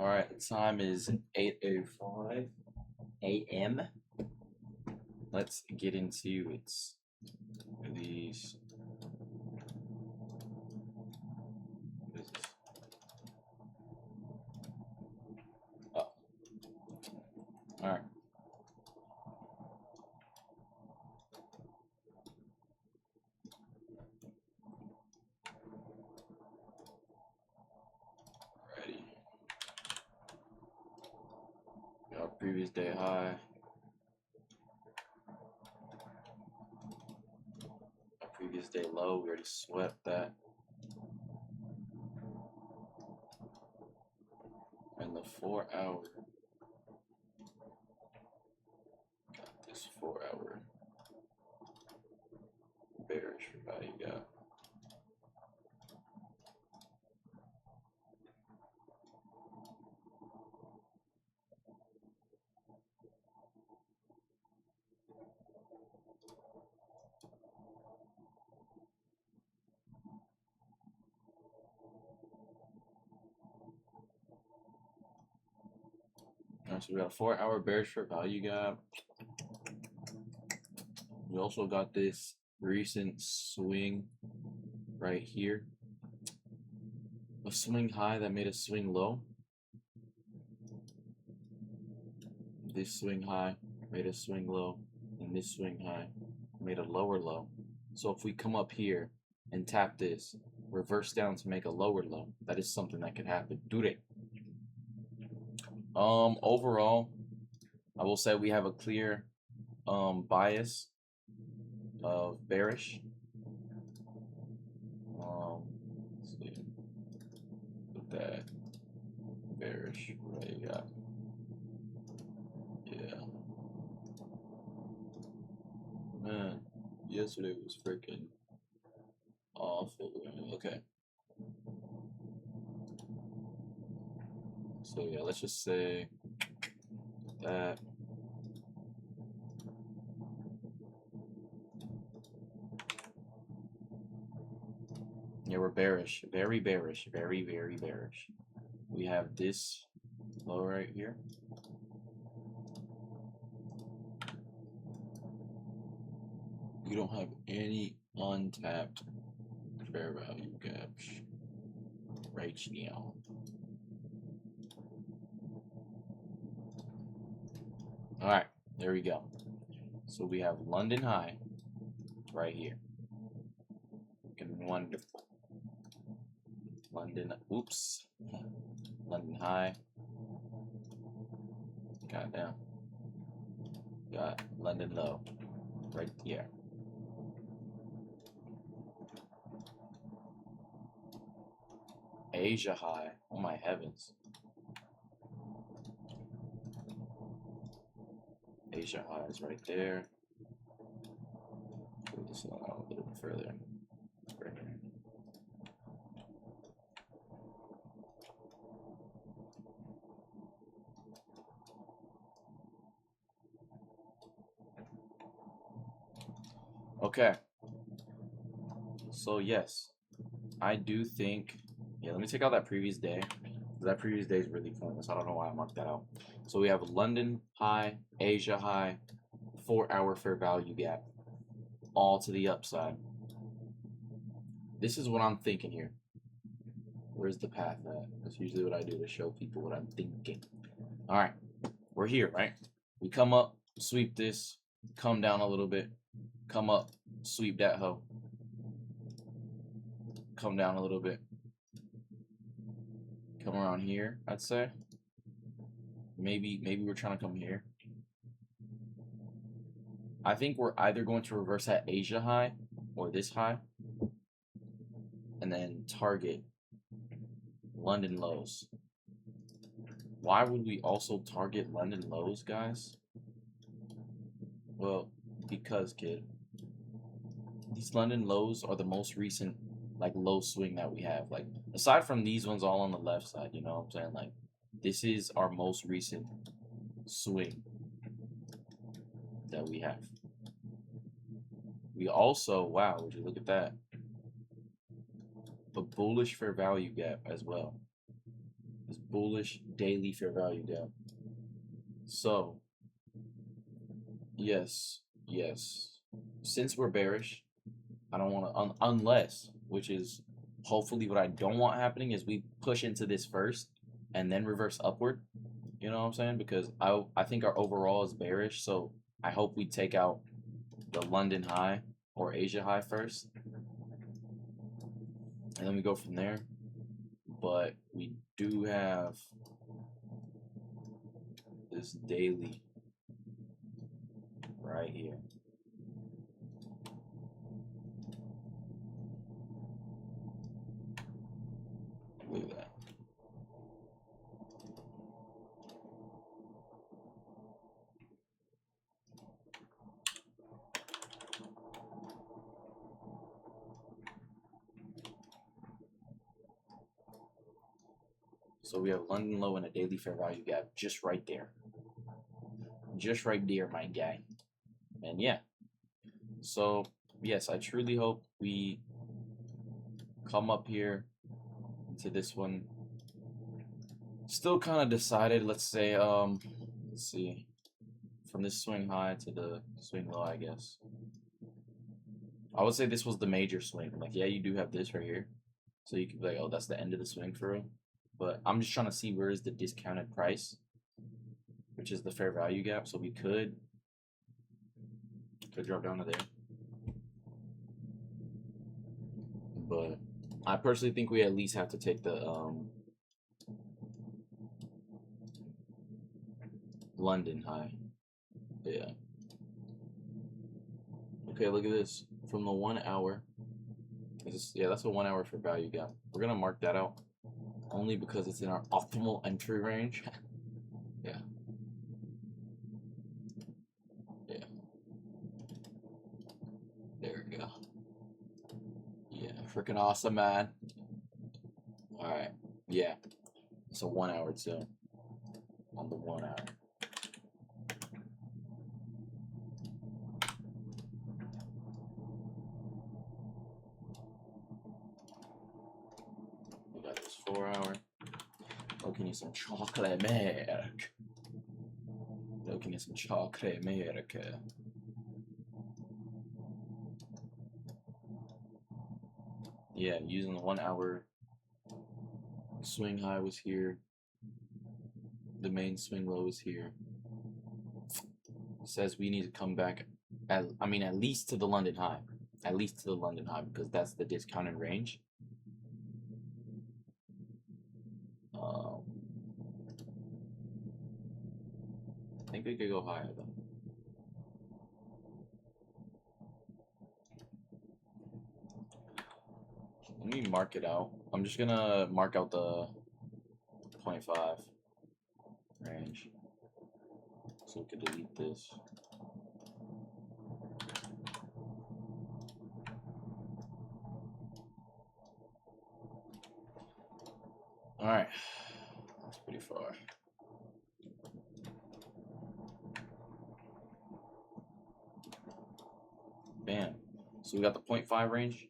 All right, the time is 8:05 a.m. Let's get into it. These. What is this? Oh, all right. Ready. Got previous day high. Previous day low. We already swept that. And the 4 hour. Got this 4 hour bearish value gap. Alright, so we got a 4 hour bearish for value gap. We also got this recent swing right here. A swing high that made a swing low. This swing high made a swing low, and this swing high made a lower low. So if we come up here and tap this, reverse down to make a lower low, that is something that could happen. Do they? Overall, I will say we have a clear bias of bearish. Let's see. Put that bearish right up. Yeah. Man, yesterday was freaking awful. Okay. So yeah, let's just say that. Yeah, we're bearish. Very bearish. Very, very bearish. We have this low right here. You don't have any untapped fair value gaps right now. All right, there we go. So we have London high right here. Looking wonderful. London, oops. London high. Got down. Got London low right here. Asia high. Oh my heavens. Asia high is right there. Move this one out a little bit further. Right here. Okay. So yes, I do think. Yeah, let me take out that previous day. That previous day is really pointless. I don't know why I marked that out. So we have London high, Asia high, 4 hour fair value gap, all to the upside. This is what I'm thinking here. Where's the path at? That's usually what I do to show people what I'm thinking. All right, we're here, right? We come up, sweep this, come down a little bit, come up, sweep that hoe, come down a little bit, come around here, I'd say. Maybe we're trying to come here. I think we're either going to reverse that Asia high or this high and then target London lows. Why would we also target London lows, guys? Well, because, kid, these London lows are the most recent like low swing that we have. Like, aside from these ones all on the left side, you know what I'm saying? Like, this is our most recent swing that we have. We also, wow, would you look at that? A bullish fair value gap as well. this bullish daily fair value gap. So, yes, since we're bearish, I don't want to, unless, which is hopefully what I don't want happening, is we push into this first and then reverse upward. You know what I'm saying? Because I think our overall is bearish, so I hope we take out the London high or Asia high first, and then we go from there. But we do have this daily right here. Look at that. So we have London low and a daily fair value gap just right there. Just right there, my guy. And yeah. So, yes, I truly hope we come up here to this one. Still kind of decided, let's say, let's see. From this swing high to the swing low, I guess. I would say this was the major swing. Like, yeah, you do have this right here. So you could be like, oh, that's the end of the swing for real. But I'm just trying to see where is the discounted price, which is the fair value gap. So we could drop down to there. But I personally think we at least have to take the London high. Yeah. Okay, look at this. From the 1 hour. Yeah, that's a 1 hour for value gap. We're gonna mark that out only because it's in our optimal entry range. Yeah. Yeah. There we go. Yeah, freaking awesome, man. Alright. Yeah. It's a 1 hour too. On the 1 hour. We got this 4 hour. Looking at some chocolate milk. Looking at some chocolate milk. Yeah, using the 1 hour. Swing high was here. The main swing low is here. It says we need to come back at least to the London high. At least to the London high, because that's the discounted range. I think we could go higher though. Let me mark it out. I'm just gonna mark out the 0.5 range, so we could delete this. All right, that's pretty far. Bam. So we got the 0.5 range.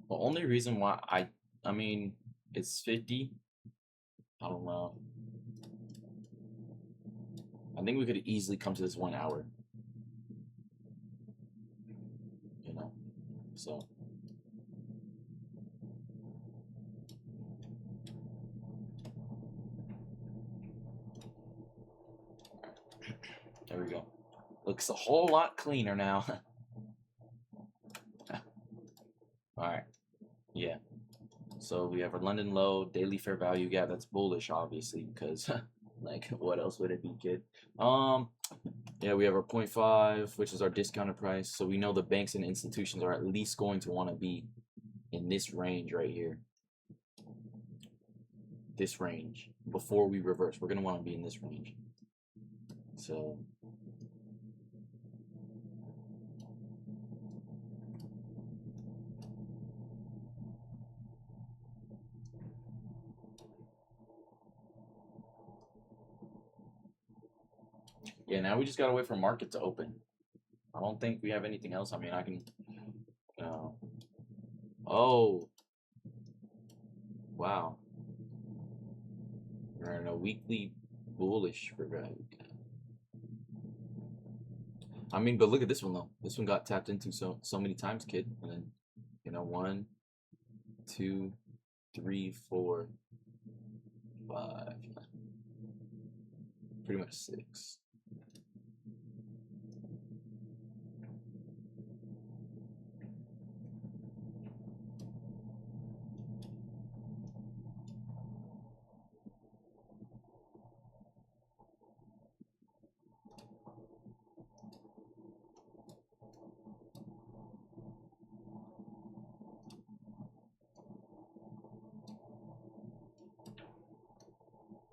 The only reason why I mean, it's 50. I don't know. I think we could easily come to this 1 hour. You know, so. There we go. Looks a whole lot cleaner now. Alright. Yeah. So we have our London low, daily fair value gap. That's bullish, obviously, because like what else would it be, kid? Yeah, we have our 0.5, which is our discounted price. So we know the banks and institutions are at least going to want to be in this range right here. This range. Before we reverse, we're going to want to be in this range. So yeah, now we just gotta wait for market to open. I don't think we have anything else. I mean, I can. Oh. Wow. Earn a weekly bullish for value. I mean, but look at this one though. This one got tapped into so many times, kid. And then, you know, 1, 2, 3, 4, 5, pretty much 6.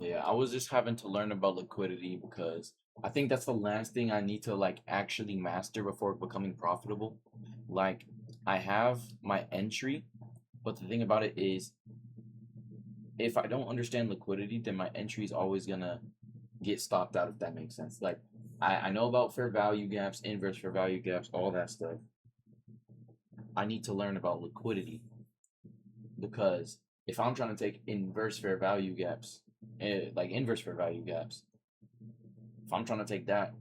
Yeah, I was just having to learn about liquidity because I think that's the last thing I need to like actually master before becoming profitable. Like I have my entry, but the thing about it is if I don't understand liquidity, then my entry is always gonna get stopped out if that makes sense. Like I know about fair value gaps, inverse fair value gaps, all that stuff. I need to learn about liquidity because if I'm trying to take inverse fair value gaps, like inverse fair value gaps, if I'm trying to take that,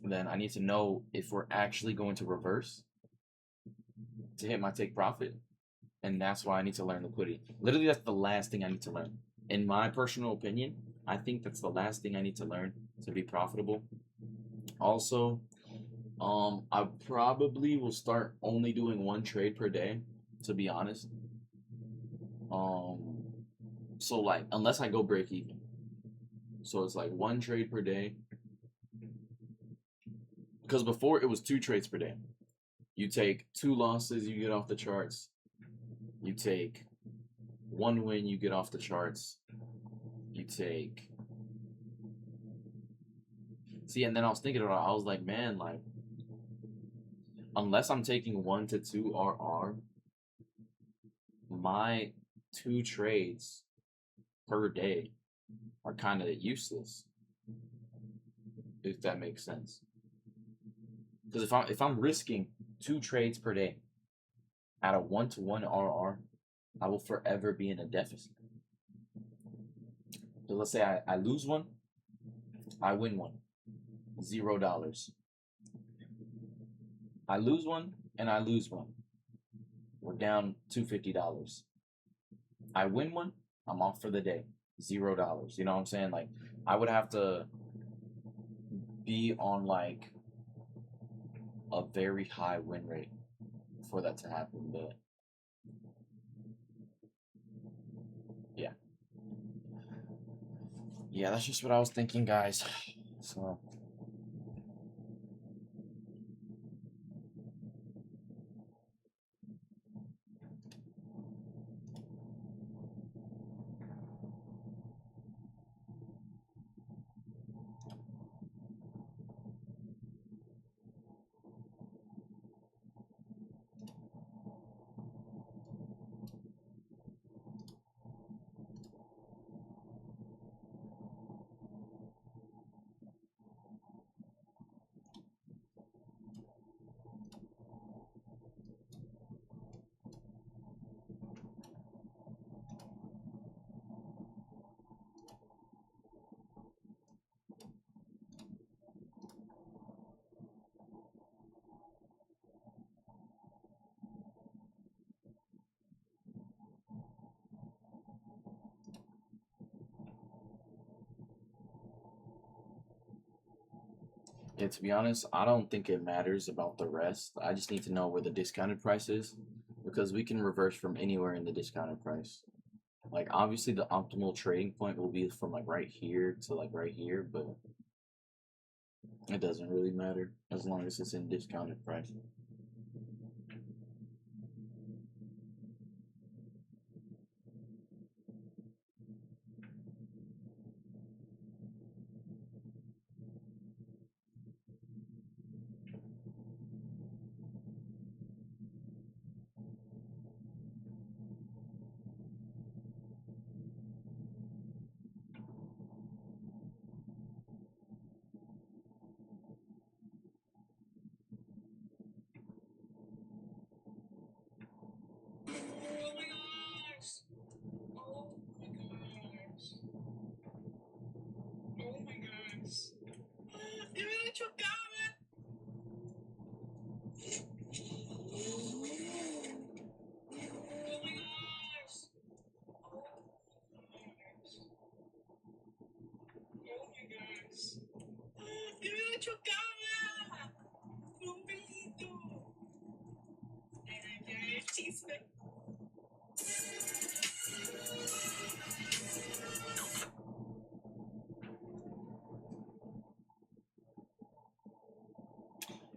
then I need to know if we're actually going to reverse to hit my take profit. And that's why I need to learn liquidity. Literally, that's the last thing I need to learn. In my personal opinion, I think that's the last thing I need to learn to be profitable. Also, I probably will start only doing one trade per day, to be honest. Um, so like unless I go break even, so it's like one trade per day. Because before it was 2 trades per day. You take 2 losses, you get off the charts. You take 1 win, you get off the charts. You take. See, and then I was thinking about it, I was like, man, like, unless I'm taking 1 to 2 RR, my 2 trades per day are kind of useless, if that makes sense. Because if I'm risking 2 trades per day at a 1-to-1 RR, I will forever be in a deficit. So let's say I lose one, I win one, $0. I lose one and I lose one. We're down $250. I win one, I'm off for the day, $0. You know what I'm saying? Like I would have to be on like a very high win rate for that to happen, but yeah. Yeah, that's just what I was thinking, guys. So yeah, to be honest, I don't think it matters about the rest. I just need to know where the discounted price is because we can reverse from anywhere in the discounted price. Like obviously the optimal trading point will be from like right here to like right here, but it doesn't really matter as long as it's in discounted price.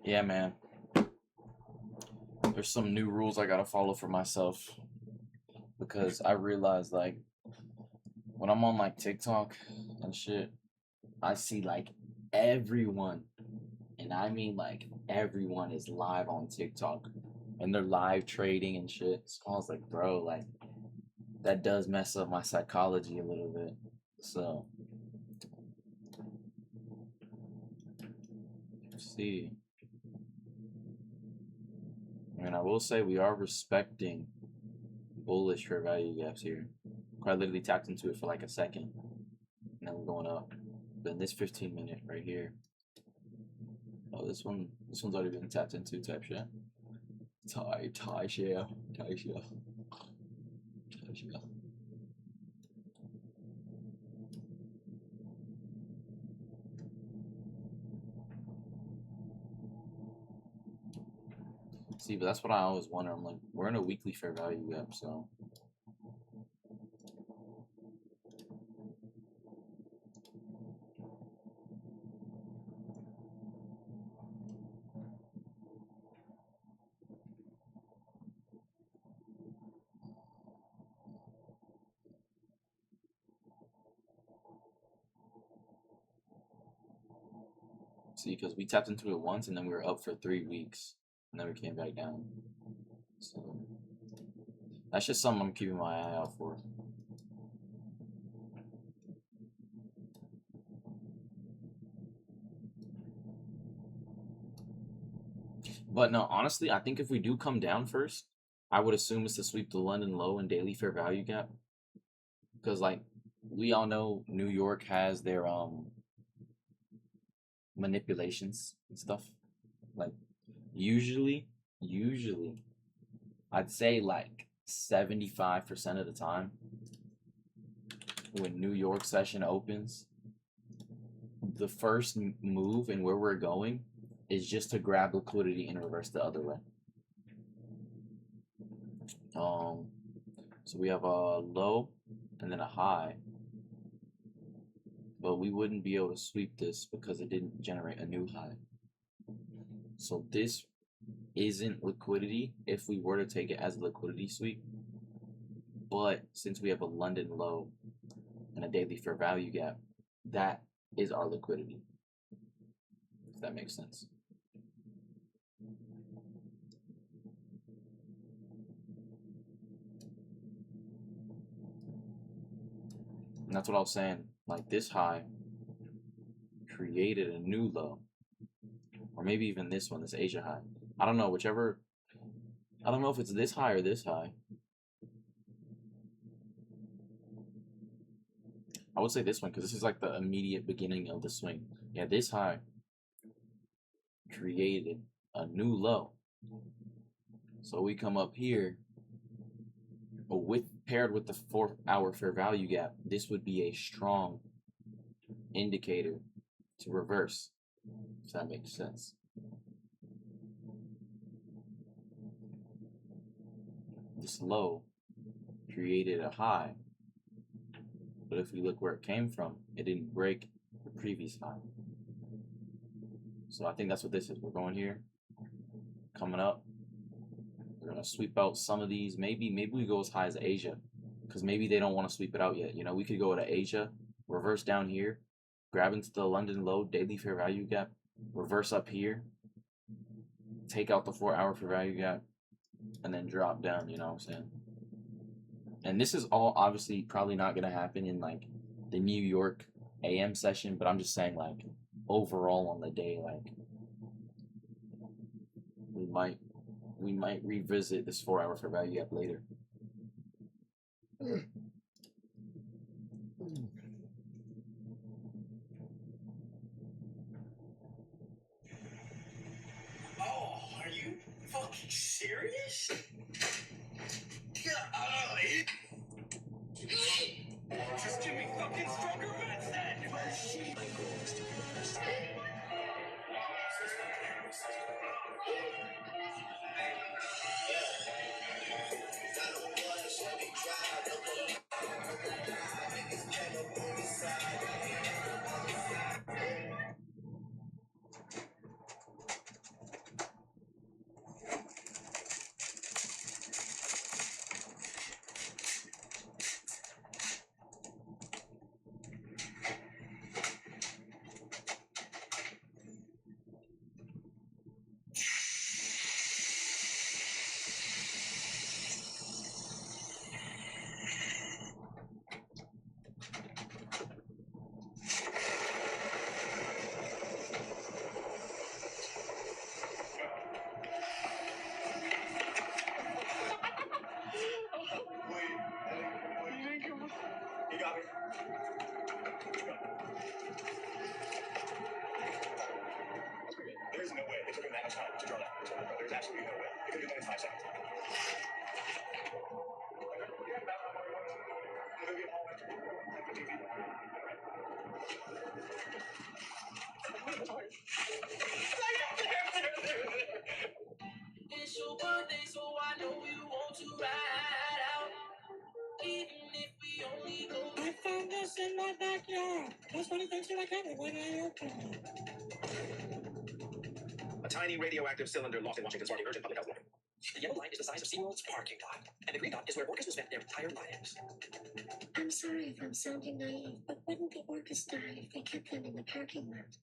Yeah, man. There's some new rules I gotta follow for myself because I realize like when I'm on like TikTok and shit, I see like everyone, and I mean like everyone is live on TikTok and they're live trading and shit. So I was like, bro, like that does mess up my psychology a little bit. So, let's see. And I will say we are respecting bullish fair value gaps here. I literally tapped into it for like a second, and then we're going up. But in this 15-minute right here, oh, this one's already been tapped into type shit. Tie share. See, but that's what I always wonder. I'm like, we're in a weekly fair value gap, so see, because we tapped into it once and then we were up for 3 weeks and then we came back down. So that's just something I'm keeping my eye out for. But no, honestly, I think if we do come down first, I would assume it's to sweep the London low and daily fair value gap. Because like we all know New York has their manipulations and stuff. Like usually I'd say like 75% of the time when New York session opens, the first move and where we're going is just to grab liquidity and reverse the other way. So we have a low and then a high, but we wouldn't be able to sweep this because it didn't generate a new high. So this isn't liquidity if we were to take it as a liquidity sweep, but since we have a London low and a daily fair value gap, that is our liquidity, if that makes sense. And that's what I was saying. Like this high created a new low, or maybe even this one, this Asia high. I don't know, whichever. I don't know if it's this high or this high. I would say this one because this is like the immediate beginning of the swing. Yeah, this high created a new low. So we come up here, but paired with the 4-hour fair value gap, this would be a strong indicator to reverse, if that makes sense. This low created a high, but if we look where it came from, it didn't break the previous high. So I think that's what this is. We're going here, coming up. We're gonna sweep out some of these. Maybe we go as high as Asia, because maybe they don't want to sweep it out yet. You know, we could go to Asia, reverse down here, grab into the London low, daily fair value gap, reverse up here, take out the 4-hour fair value gap, and then drop down. You know what I'm saying? And this is all obviously probably not gonna happen in like the New York AM session, but I'm just saying like overall on the day, like we might revisit this 4-hour fair value gap later. Oh, are you fucking serious? Just give me fucking stronger medicine! My goal is to be the best. You got me. There's no way it took him that much time to draw that. There's absolutely no way. It could have been done in 5 seconds. It's your birthday, so I know you want to ride out. Even if we only go. I found this in my backyard. That's funny things that I got when I opened it. A tiny radioactive cylinder lost in Washington sparking urgent public health warning. The yellow line is the size of SeaWorld's parking lot, and the green dot is where orcas will spend their entire lives. I'm sorry if I'm sounding naive, but wouldn't the orcas die if they kept them in the parking lot?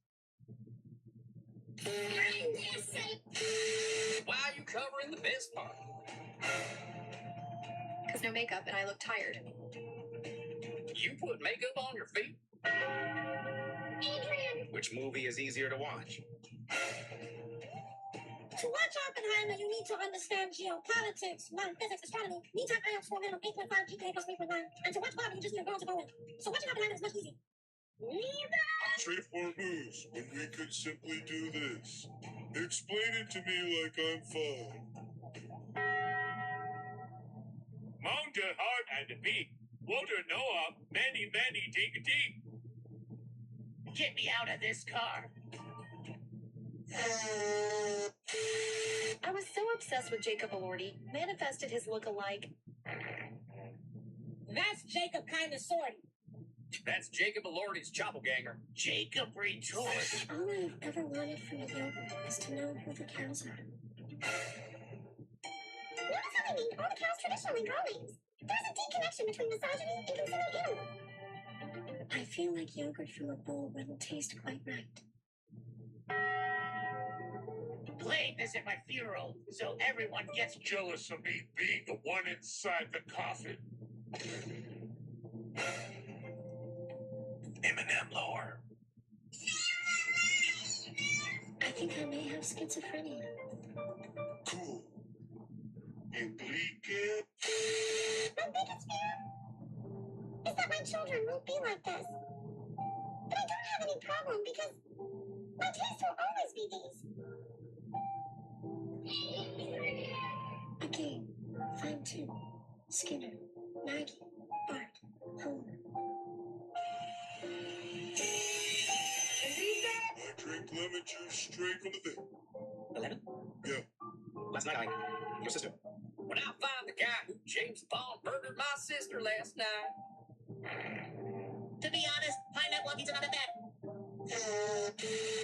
Why are you covering the best part? Because no makeup and I look tired. You put makeup on your feet? Adrian! Which movie is easier to watch? To watch Oppenheimer, you need to understand geopolitics, non-physics, astronomy. Meantime, I have sworn in on 8.5 GPA plus 3.9. And to watch Barbie, you just need a girl to go with. So watching Oppenheimer is much easier. Straightforward moves when we could simply do this. Explain it to me like I'm 5. Mount a heart and a beat. Water Noah, many, many dig deep. Get me out of this car. I was so obsessed with Jacob Elordi, manifested his look-alike. That's Jacob kind of sorty. That's Jacob Elordi's doppelganger. Jacob retorts. All I've ever wanted from a yogurt is to know who the cows are. Notice how they named all the cows traditionally girl names. There's a deep connection between misogyny and considered animal. I feel like yogurt from a bowl wouldn't taste quite right. Playing this at my funeral, so everyone gets jealous of me being the one inside the coffin. Eminem lore. I think I may have schizophrenia. Cool. You bleed kid? My biggest fear is that my children won't be like this. But I don't have any problem because my tastes will always be these. Okay, fine too. Skinner, Maggie, Bart, Homer. I drink lemon juice straight from the thing. 11? Yeah. Last night, your sister. When I find the guy who James Bond murdered my sister last night. To be honest, pineapple on pizza not that bad.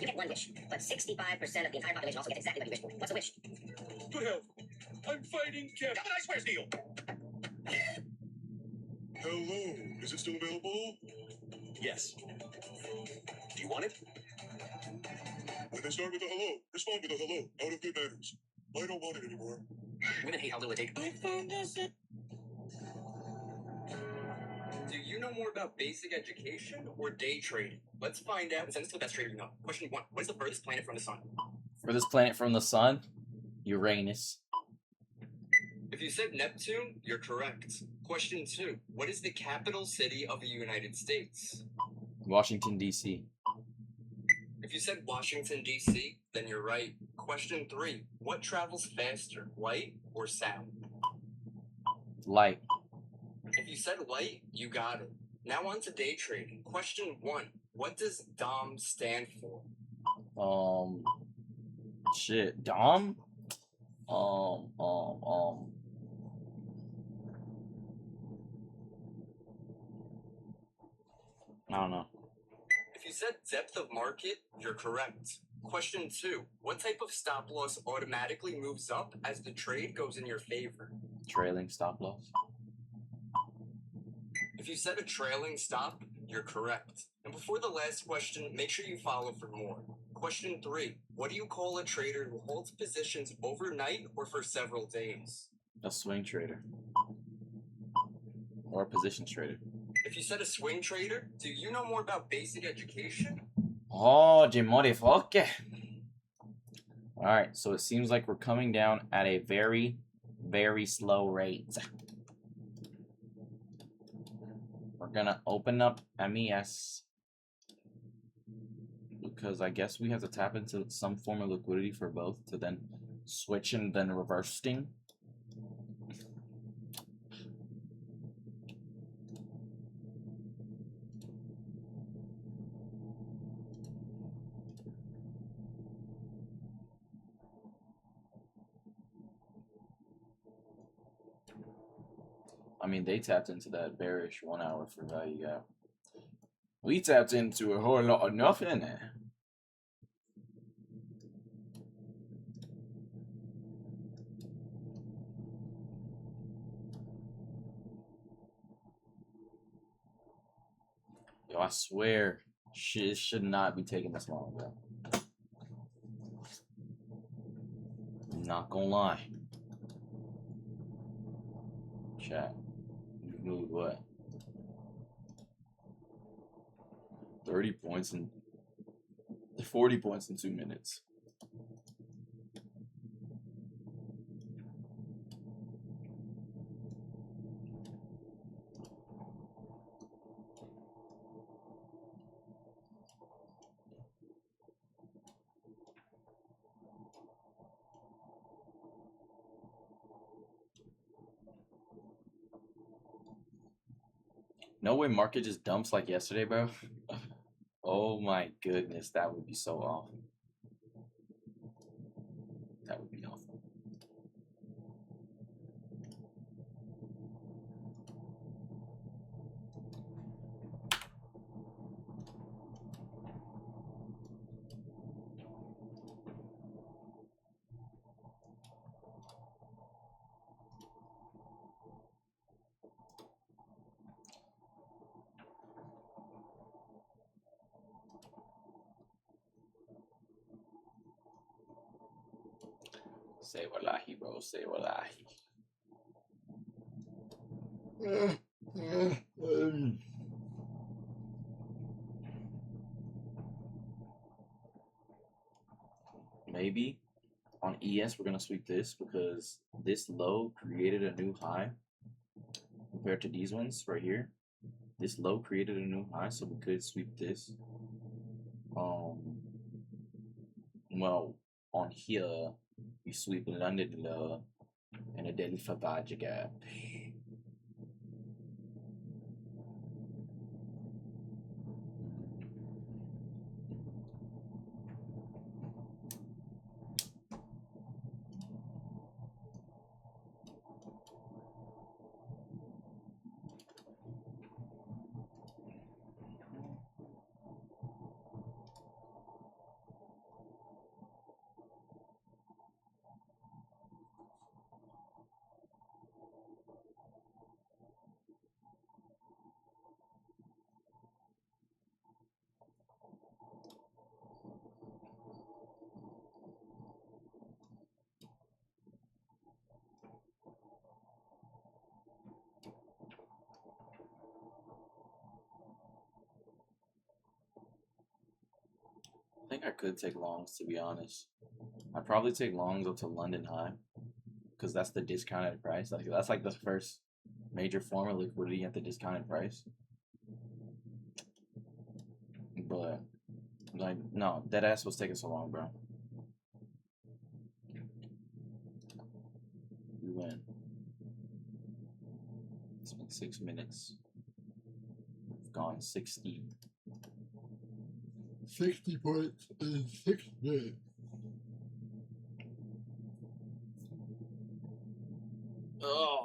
You get one wish, but 65% of the entire population also gets exactly what you wished for. What's a wish? Good health. I'm fighting Kevin. Got a nice square deal. Hello. Is it still available? Yes. Do you want it? When they start with a hello, respond with a hello. Out of good manners. I don't want it anymore. Women hate how little it takes. I found this at Do you know more about basic education or day trading? Let's find out. Send this to the best trader you know. Question 1. What is the furthest planet from the sun? For this planet from the sun, Uranus. If you said Neptune, you're correct. Question 2. What is the capital city of the United States? Washington, D.C. If you said Washington, D.C., then you're right. Question 3. What travels faster, light or sound? Light. If you said light, you got it. Now on to day trading. Question 1. What does DOM stand for? Shit, Dom. I don't know. If you said depth of market, you're correct. Question 2. What type of stop loss automatically moves up as the trade goes in your favor? Trailing stop loss. If you said a trailing stop, you're correct. And before the last question, make sure you follow for more. Question 3. What do you call a trader who holds positions overnight or for several days? A swing trader. Or a position trader. If you said a swing trader, do you know more about basic education? Oh, the motherfucker. Alright, so it seems like we're coming down at a very, very slow rate. We're gonna open up MES. Because I guess we have to tap into some form of liquidity for both to then switch and then reversing. I mean, they tapped into that bearish 1 hour for value gap. We tapped into a whole lot of nothing. Yo, I swear, shit should not be taking this long, bro. I'm not gonna lie. Chat. You moved what? 30 points and 40 points in 2 minutes. No way market just dumps like yesterday, bro. Oh my goodness, that would be so awful. That would be awful. Say wallahi, bro. Say wallahi. Maybe on ES we're gonna sweep this because this low created a new high compared to these ones right here. This low created a new high, so we could sweep this. Well, on here we sweep London low and a daily Fabaja gap. I think I could take longs, to be honest. I'd probably take longs up to London high because that's the discounted price. Like that's like the first major form of liquidity at the discounted price. But like no, that ass was taking so long, bro. We win. It's been 6 minutes. We've gone 60 points in 6 minutes. Oh.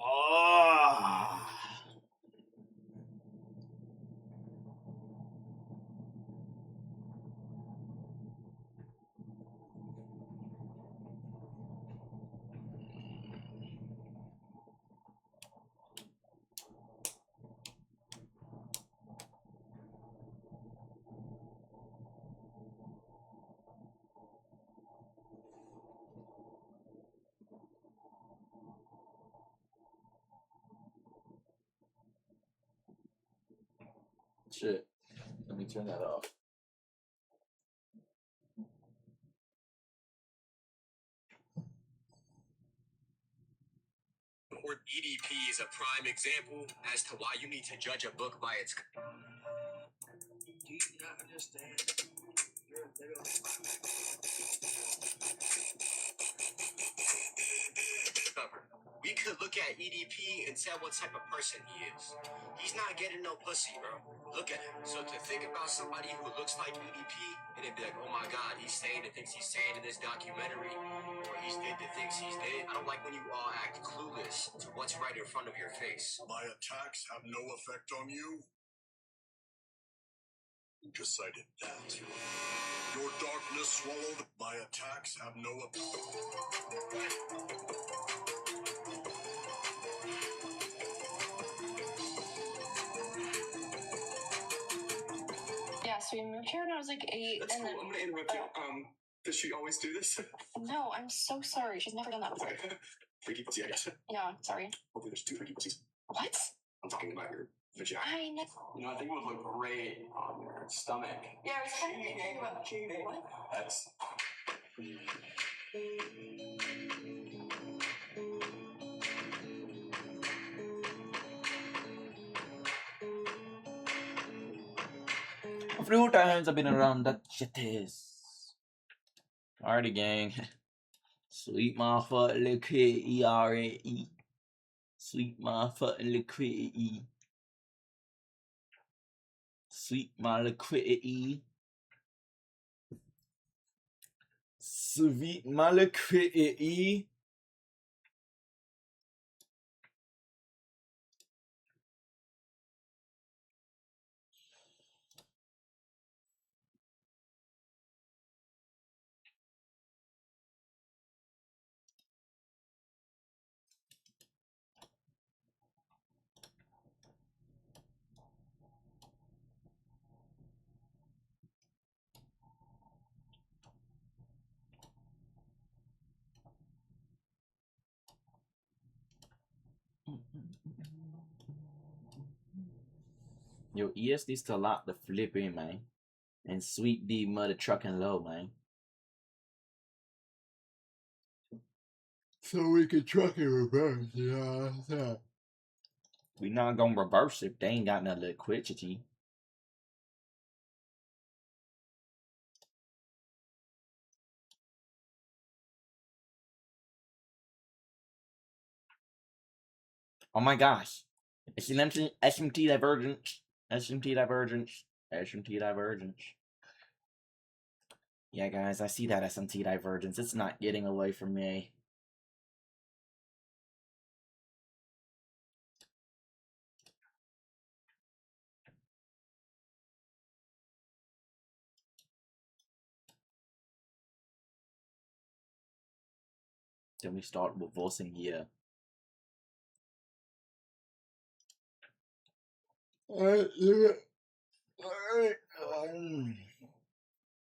Shit. Let me turn that off. Or EDP is a prime example as to why you need to judge a book by its Do you not understand? You're a little cover. We could look at EDP and tell what type of person he is. He's not getting no pussy, bro. Look at him. So to think about somebody who looks like EDP and it'd be like, oh my god, he's saying the things he's saying in this documentary, or he's did the things he's did. I don't like when you all act clueless to what's right in front of your face. My attacks have no effect on you. Decided that. Your darkness swallowed. My attacks have no effect. Yeah, so we moved here when I was like 8. That's and cool. then, I'm gonna interrupt you. Does she always do this? No, I'm so sorry. She's never done that before. Freaky pussy, I guess. Yeah, sorry. Hopefully there's 2 freaky pussies. What? I'm talking about your vagina. I know. You know, I think it would look great on your stomach. Yeah, I was kind of thinking about what? That's... A few times I've been around that shit is. Alrighty, gang. Sweet motherfucking liquid E-R-A-E. Sweet motherfucking liquid E. Sweet my liquidity. Sweet my liquidity. Yo, ES needs to lock the flip in, man. And Sweet D mother trucking low, man. So we can truck in reverse, you know what I'm saying? We not gonna reverse if they ain't got no liquidity. Oh my gosh. It's an SMT divergence. SMT divergence. SMT divergence. Yeah, guys, I see that SMT divergence. It's not getting away from me. Then we start reversing here. Alright.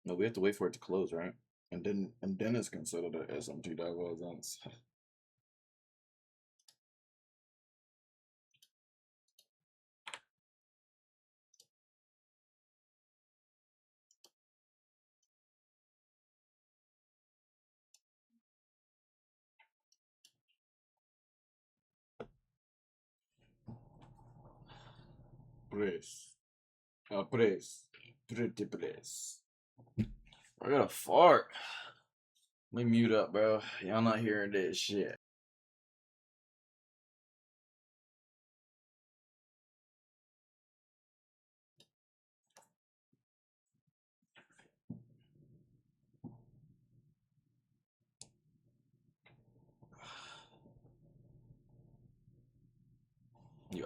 No, we have to wait for it to close, right? And then it's considered a SMT divergence. Press. Press. Pretty press. I got a fart. Let me mute up, bro. Y'all not hearing this shit.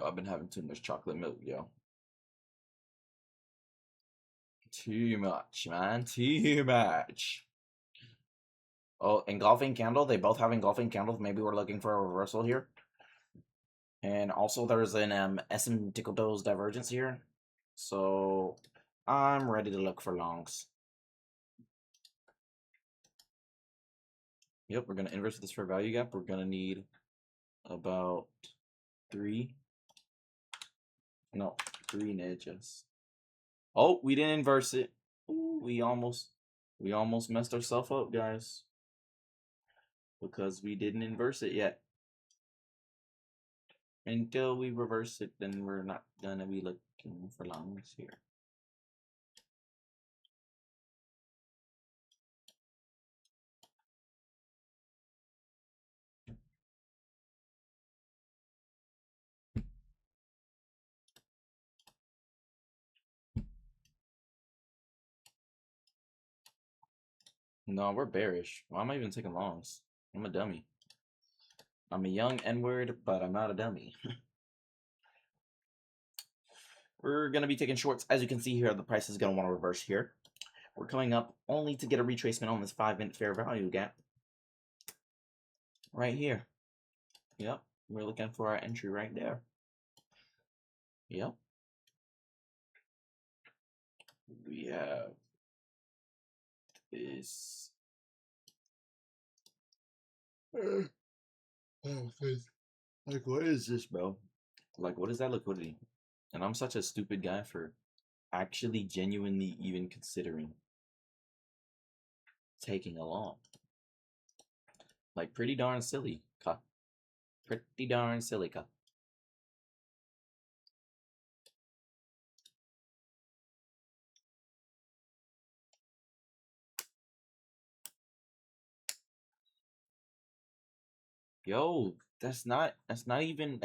I've been having too much chocolate milk, yo. Too much, man. Too much. Oh, engulfing candle. They both have engulfing candles. Maybe we're looking for a reversal here. And also there's an asymptotic divergence here. So I'm ready to look for longs. Yep, we're gonna inverse this fair value gap. We're gonna need about 3 niches. Oh, we didn't inverse it. Ooh, we almost messed ourselves up, guys, because we didn't inverse it yet. Until we reverse it, then we're not gonna be looking for longs here. No, we're bearish. Why am I even taking longs? I'm a dummy. I'm a young N-word, but I'm not a dummy. We're going to be taking shorts. As you can see here, the price is going to want to reverse here. We're coming up only to get a retracement on this 5-minute fair value gap. Right here. Yep. We're looking for our entry right there. Yep. We have this. Like, what is this, bro? Like, what is that liquidity? And I'm such a stupid guy for actually genuinely even considering taking a long. Like, pretty darn silly, cuh. Pretty darn silly, cuh. Yo, that's not even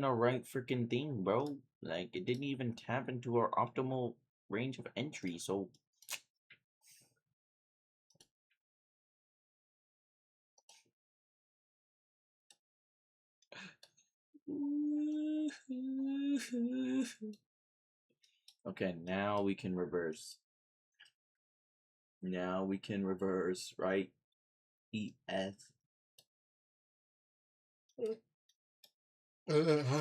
a right freaking thing, bro. Like, it didn't even tap into our optimal range of entry, so okay, now we can reverse. Now we can reverse, right? ES. How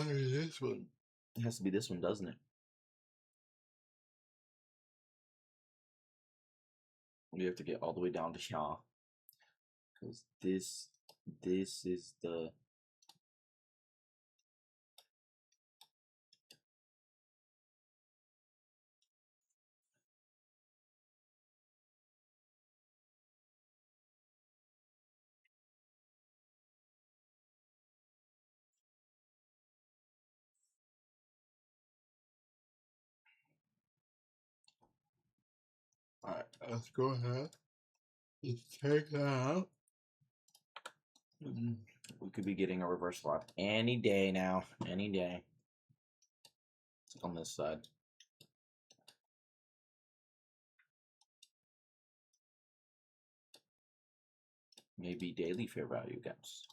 is this one? It has to be this one, doesn't it? We have to get all the way down to Shaw. Because this is the alright, let's go ahead. Let's take that out. We could be getting a reverse swap any day now. Any day. On this side. Maybe daily fair value gaps.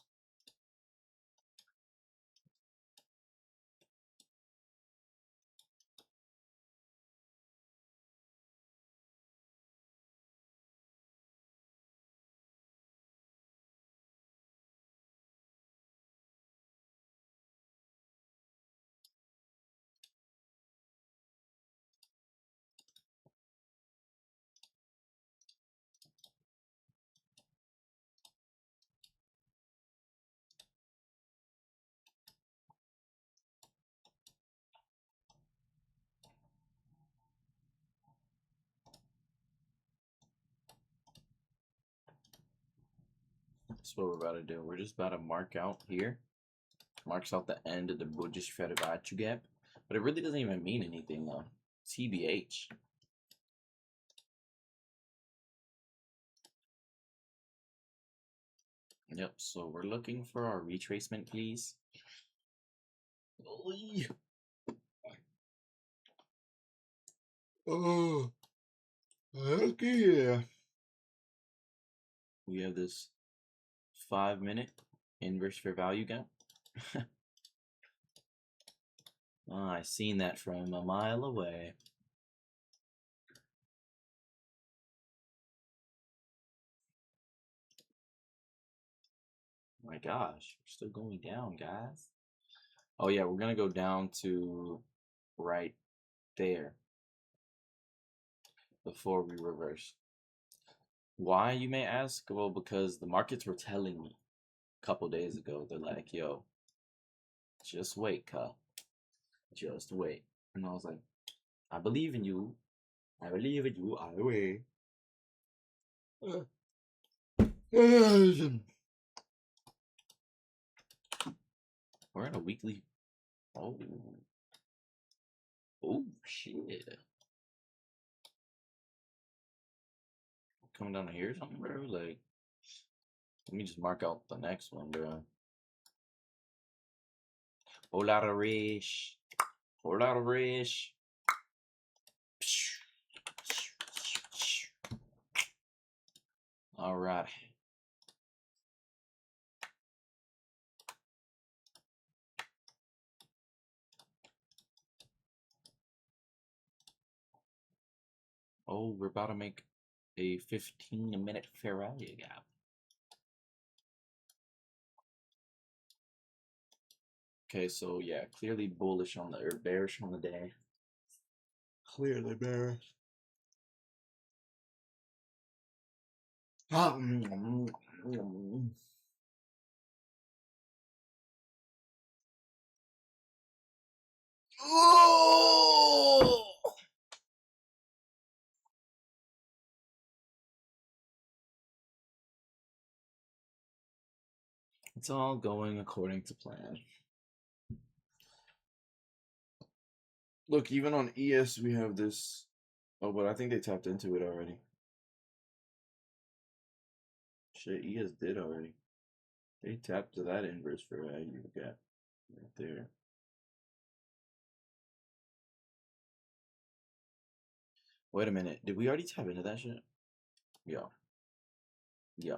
That's what we're about to do. We're just about to mark out here. Marks out the end of the bullish fair value gap. But it really doesn't even mean anything though. TBH. Yep, so we're looking for our retracement, please. Oh, okay. We have this 5-minute inverse fair value gap. Oh, I seen that from a mile away. My gosh, we're still going down, guys. Oh yeah, we're gonna go down to right there before we reverse. Why, you may ask? Well, because the markets were telling me a couple days ago, they're like, yo, just wait, cuh. Just wait. And I was like, I believe in you. I believe in you. I wait. We're in a weekly. Oh. Oh, shit. Coming down here or something, bro? Like, let me just mark out the next one, bro. Hola, Rish. Hola, Rish. All right. Oh, we're about to make a 15-minute Ferrari gap. Okay, so yeah, clearly bullish on the, or bearish on the day. Clearly bearish. Oh! It's all going according to plan. Look, even on ES we have this. Oh, but I think they tapped into it already. Shit, ES did already. They tapped to that inverse for value gap right there. Wait a minute. Did we already tap into that shit? Yeah. Yeah.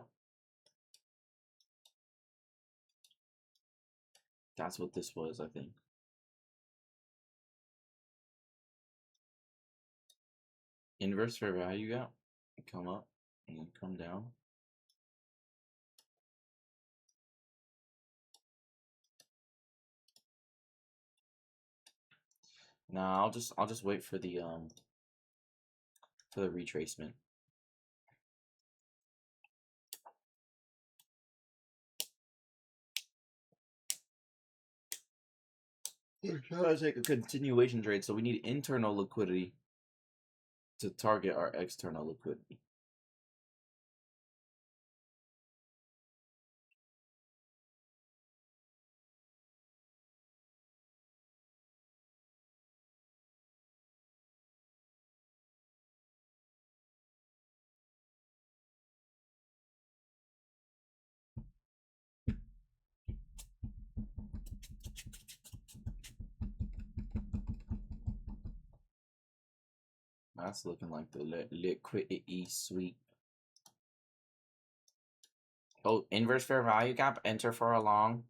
That's what this was, I think. Inverse fair value gap. Come up and then come down. Nah, I'll just wait for the retracement. We're trying to take a continuation trade, so we need internal liquidity to target our external liquidity. That's looking like the liquidity sweep. Oh, inverse fair value gap, enter for a long.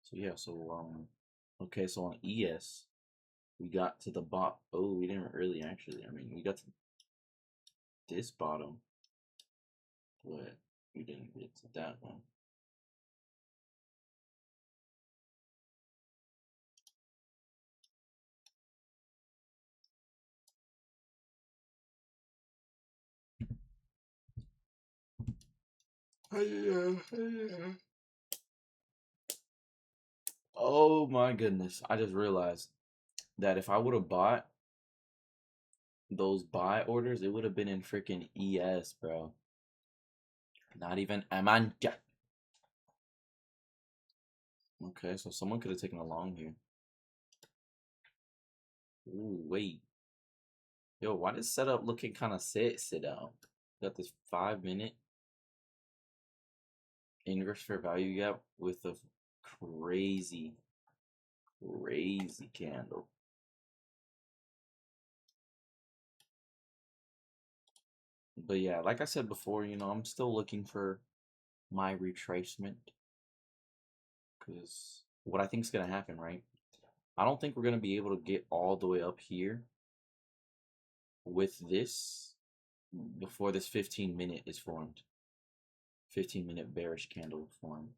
So yeah, okay, so on ES, we got to the bot. Oh, we didn't really actually. I mean, we got to this bottom, but we didn't get to that one. Oh my goodness. I just realized that if I would have bought those buy orders, it would have been in freaking ES, bro. Not even Amanja. Okay, so someone could have taken a long here. Ooh, wait. Yo, why does setup looking kind of sit down? Got this 5-minute inverse fair value gap with a crazy Crazy candle. But yeah, like I said before, you know, I'm still looking for my retracement because what I think is gonna happen, right? I don't think we're gonna be able to get all the way up here with this before this 15-minute is formed. 15-minute bearish candle formed.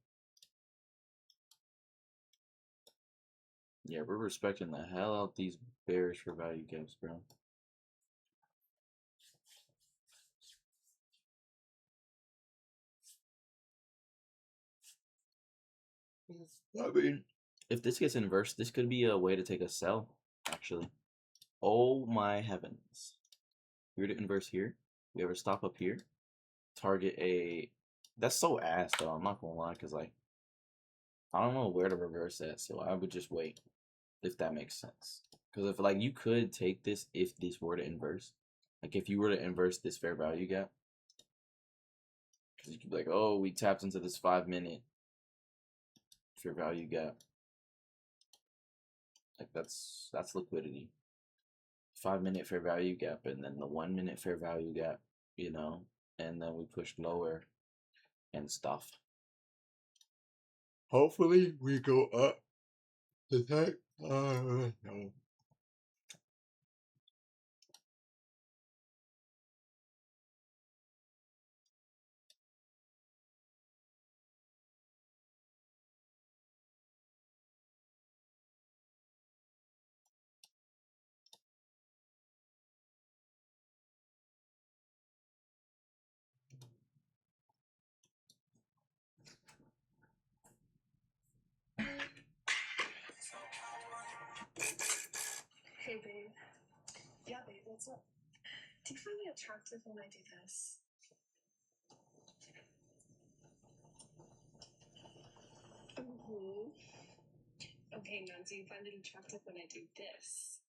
Yeah, we're respecting the hell out these bearish for value gaps, bro. I mean, if this gets inversed, this could be a way to take a sell, actually. Oh my heavens. We were to inverse here. We ever stop up here. Target a... That's so ass, though. I'm not gonna lie, because, like, I don't know where to reverse that, so I would just wait, if that makes sense. Because if, like, you could take this if this were to inverse. Like, if you were to inverse this fair value gap. Because you could be like, oh, we tapped into this 5-minute fair value gap. Like, that's liquidity. 5-minute fair value gap, and then the 1-minute fair value gap, you know, and then we push lower and stuff. Hopefully we go up the tech. No. Hey, babe. Yeah, babe, what's up? Do you find me attractive when I do this? Mm-hmm. Okay, now do you find it attractive when I do this?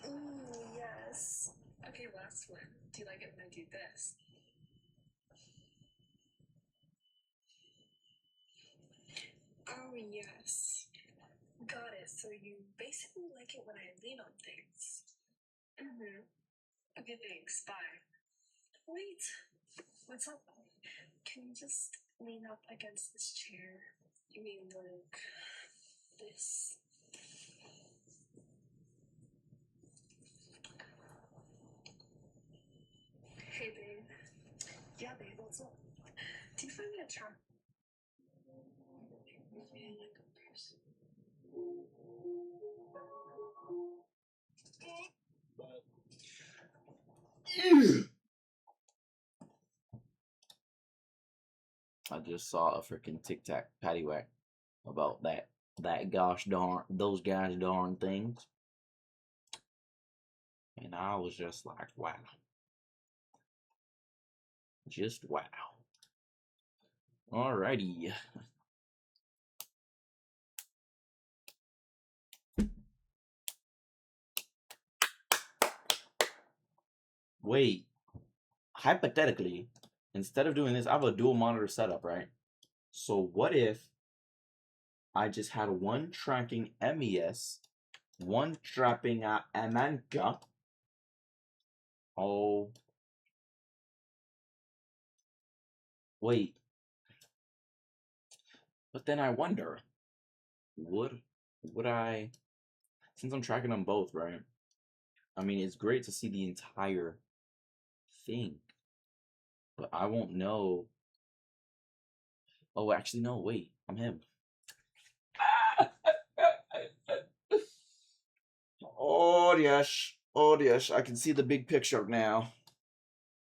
Ooh, yes. Okay, last one. Do you like it when I do this? Oh, yes. Got it. So you basically like it when I lean on things. Mm-hmm. Okay, thanks. Bye. Wait. What's up? Can you just lean up against this chair? You mean like this? Hey, babe. Yeah, babe, what's up? Do you find me attractive? Yeah, like a person. I just saw a freaking TikTok paddywhack about that gosh darn those guys darn things, and I was just like, wow, just wow. Alrighty. Wait, hypothetically, instead of doing this, I have a dual monitor setup, right? So what if I just had one tracking MES, one trapping Amanka? Oh, wait. But then I wonder, would I, since I'm tracking them both, right? I mean, it's great to see the entire thing, but I won't know. Oh, actually, no, wait, I'm him. Oh, yes. Oh, yes, I can see the big picture now.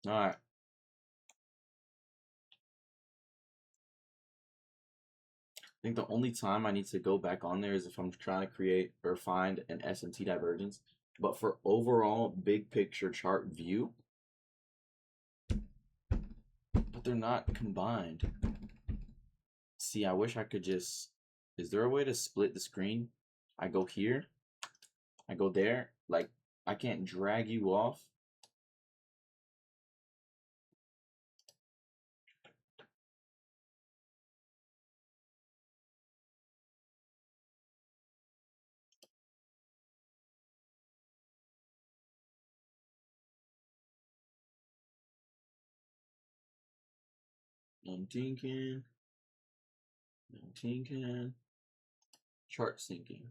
All right. I think the only time I need to go back on there is if I'm trying to create or find an SMT divergence. But for overall big picture chart view, but they're not combined. See, I wish I could just, is there a way to split the screen? I go here, I go there, like I can't drag you off. I'm thinking. Chart syncing.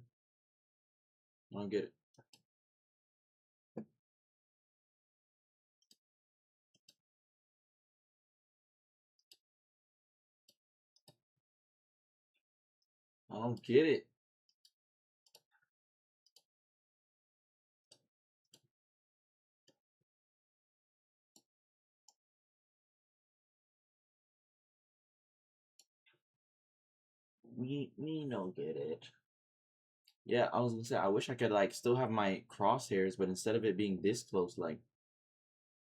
I don't get it. I don't get it. Me no get it. Yeah, I was gonna say I wish I could like still have my crosshairs, but instead of it being this close, like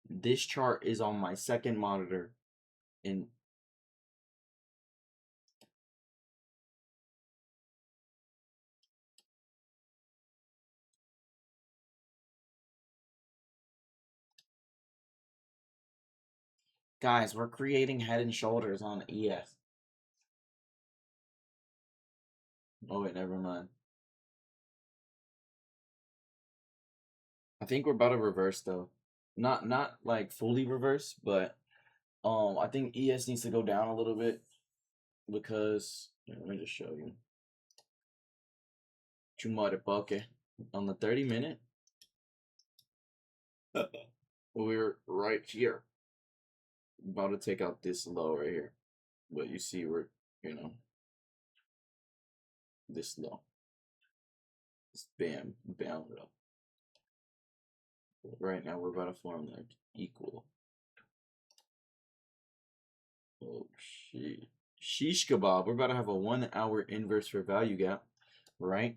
this chart is on my second monitor, and guys, we're creating Head and Shoulders on ES. Oh wait, never mind. I think we're about to reverse though. Not like fully reverse, but I think ES needs to go down a little bit because let me just show you. Chumarepoke on the 30-minute. We're right here. About to take out this low right here. But you see we're this low. Just bam, bound up. Right now we're about to form like equal. Oh shit. Sheesh kebab. We're about to have a 1 hour inverse fair value gap, right?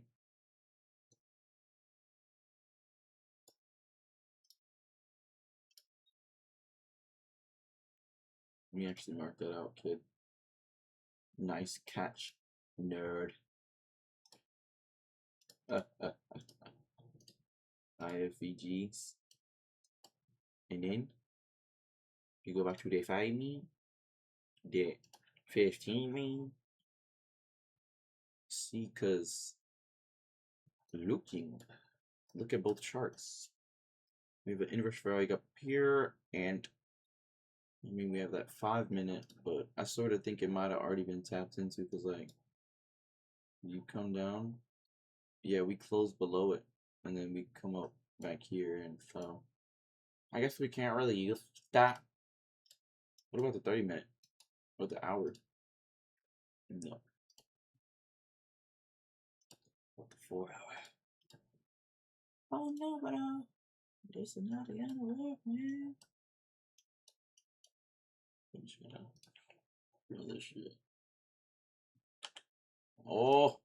Let me actually mark that out, kid. Nice catch, nerd. IFVGs. And then you go back to the 5 mean, the 15 mean. See, cause look at both charts. We have an inverse value up here, and I mean we have that 5-minute, but I sort of think it might have already been tapped into because like you come down, yeah, we close below it, and then we come up back here and fell. I guess we can't really use that. What about the 30-minute or the hour? No. What the 4 hour? Oh no, but this is not gonna work, man. I'm just gonna do this shit. Oh.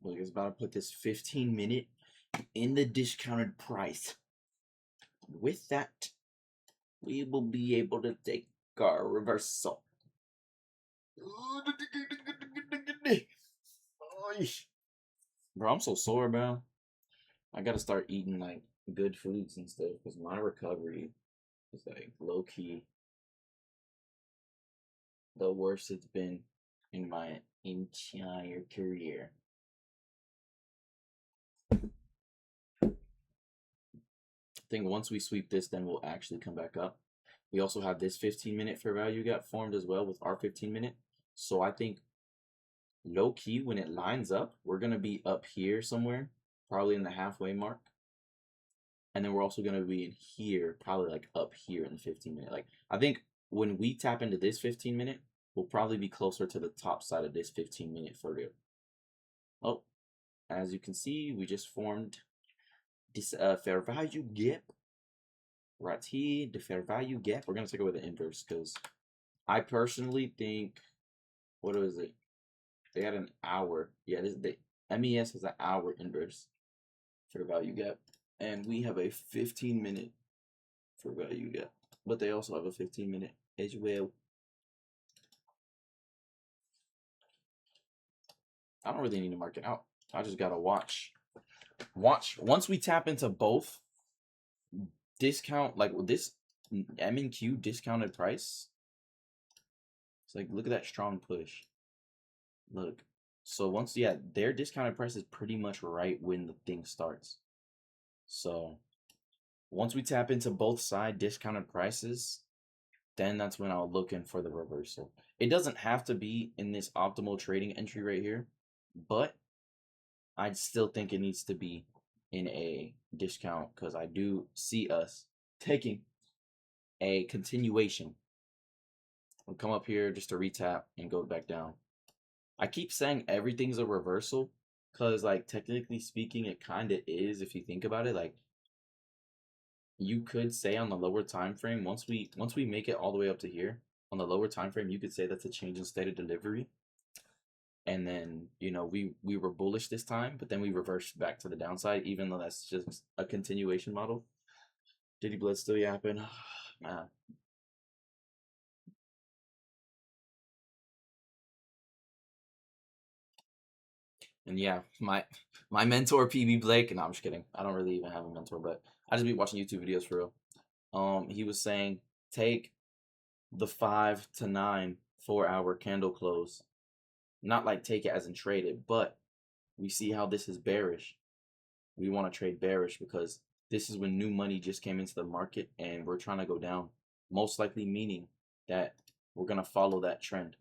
Look, it's about to put this 15-minute in the discounted price. With that, we will be able to take our reversal. Bro, I'm so sore, bro. I gotta start eating like good foods and stuff because my recovery is like low key the worst it's been in my entire career. I think once we sweep this, then we'll actually come back up. We also have this 15-minute fair value gap formed as well with our 15-minute. So I think low key, when it lines up, we're going to be up here somewhere, probably in the halfway mark. And then we're also going to be in here, probably like up here in the 15-minute. Like, I think when we tap into this 15-minute, we'll probably be closer to the top side of this 15-minute for real. Oh, as you can see, we just formed this fair value gap right here. The fair value gap. We're going to take it with the inverse because I personally think, what is it? They had an hour. Yeah, the MES has an hour inverse fair value gap. And we have a 15-minute fair value gap. But they also have a 15-minute as well. I don't really need to mark it out. I just gotta watch Watch once we tap into both discount, like this M and Q discounted price. It's like, look at that strong push. Look. So once, yeah, their discounted price is pretty much right when the thing starts. So once we tap into both side discounted prices, then that's when I'll look in for the reversal. It doesn't have to be in this optimal trading entry right here, but I still think it needs to be in a discount because I do see us taking a continuation. We'll come up here just to retap and go back down. I keep saying everything's a reversal because, like, technically speaking, it kind of is if you think about it. Like, you could say on the lower time frame, once we make it all the way up to here on the lower time frame, you could say that's a change in state of delivery. And then, you know, we were bullish this time, but then we reversed back to the downside, even though that's just a continuation model. Diddy Blood still yapping, man. And yeah, my mentor PB Blake, and no, I'm just kidding. I don't really even have a mentor, but I just be watching YouTube videos for real. He was saying take the 5 to 9 4-hour candle close, not like take it as in trade it, but we see how this is bearish. We want to trade bearish because this is when new money just came into the market and we're trying to go down, most likely meaning that we're gonna follow that trend,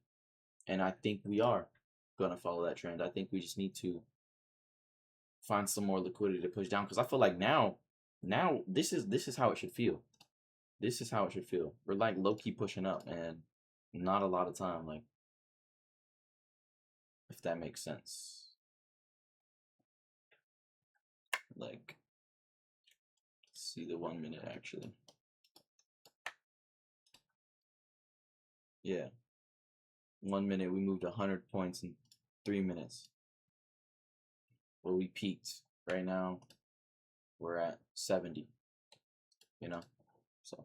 and I think we are gonna follow that trend. I think we just need to find some more liquidity to push down because I feel like now this is how it should feel. This is how it should feel. We're like low-key pushing up and not a lot of time, like, if that makes sense. Like, see the 1 minute actually. Yeah. 1 minute we moved 100 points in 3 minutes. Well, we peaked. Right now we're at 70. You know? So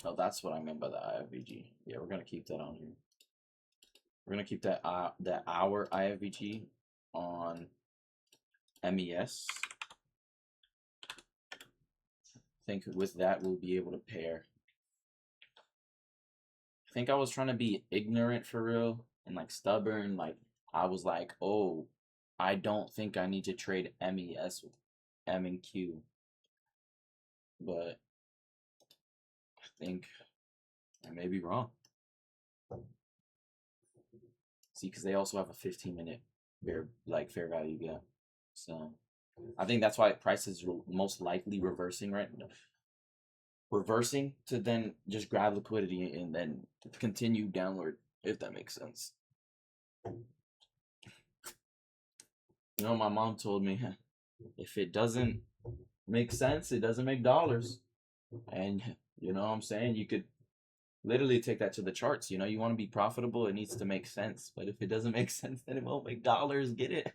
oh, that's what I meant by the IFVG. Yeah, we're gonna keep that on here. We're gonna keep that hour IFVG on MES. I think with that we'll be able to pair. I think I was trying to be ignorant for real and like stubborn. Like I was like, oh, I don't think I need to trade MES with M and Q. But I think I may be wrong. See, because they also have a 15-minute fair value gap. So I think that's why price is most likely reversing right now. Reversing to then just grab liquidity and then continue downward, if that makes sense. You know, my mom told me, if it doesn't make sense, it doesn't make dollars. And you know what I'm saying? You could literally take that to the charts. You know, you want to be profitable, it needs to make sense. But if it doesn't make sense, then it won't make dollars. Get it?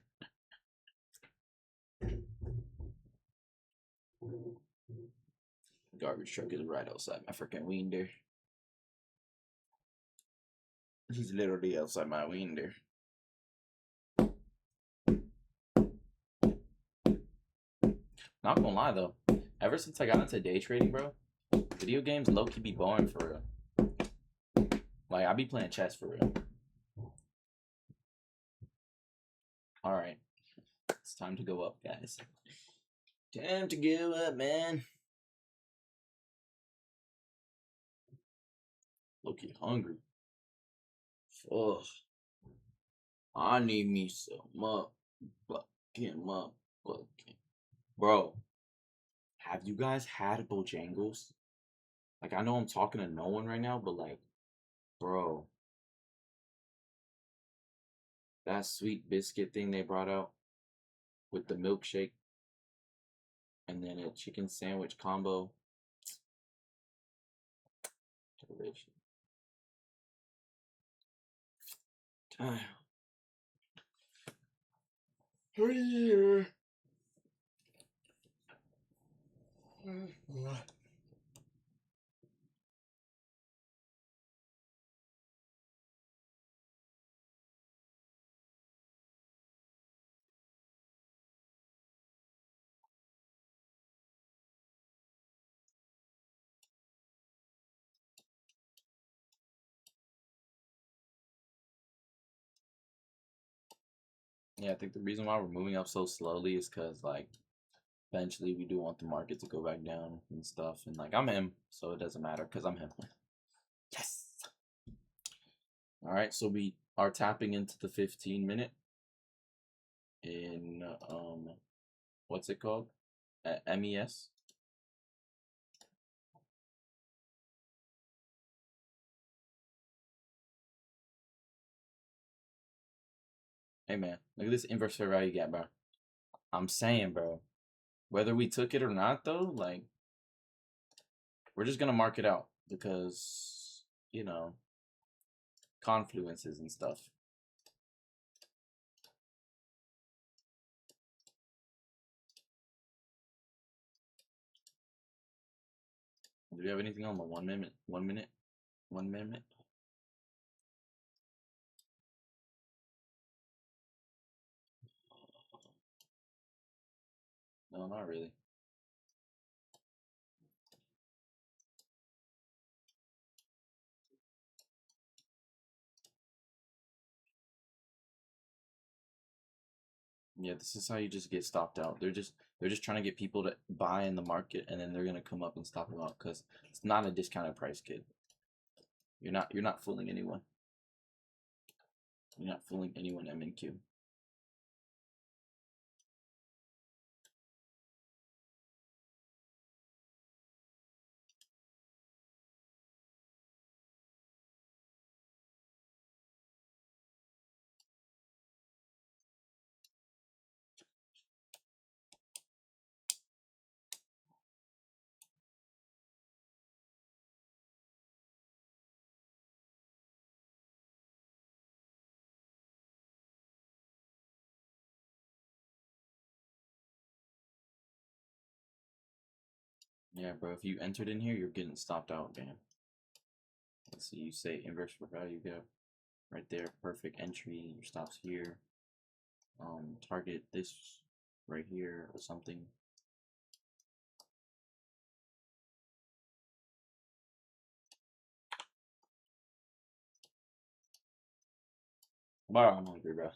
Garbage truck is right outside my freaking window. He's literally outside my window. Not gonna lie though, ever since I got into day trading, bro, video games low-key be boring for real. Like I be playing chess for real. All right, it's time to go up, guys. Time to go up, man. Looking hungry. Ugh. I need me some fucking. Bro, have you guys had Bojangles? Like, I know I'm talking to no one right now, but like, bro, that sweet biscuit thing they brought out with the milkshake and then a chicken sandwich combo. Delicious. Damn. Oh, yeah. Yeah, I think the reason why we're moving up so slowly is because, like, eventually we do want the market to go back down and stuff. And, like, I'm him, so it doesn't matter because I'm him. Yes! All right, so we are tapping into the 15-minute in, what's it called? MES. Hey, man, look at this inverse fair value gap, bro. I'm saying, bro, whether we took it or not, though, like, we're just gonna mark it out because, you know, confluences and stuff. Do we have anything on the 1 minute? 1 minute? 1 minute? No, not really. Yeah, this is how you just get stopped out. They're just trying to get people to buy in the market, and then they're gonna come up and stop them out because it's not a discounted price, kid. You're not fooling anyone. You're not fooling anyone, MNQ. Yeah, bro. If you entered in here, you're getting stopped out, man. Let's see. You say inverse for value gap right there. Perfect entry. Your stops here. Target this right here or something. Bro, I'm hungry, bro.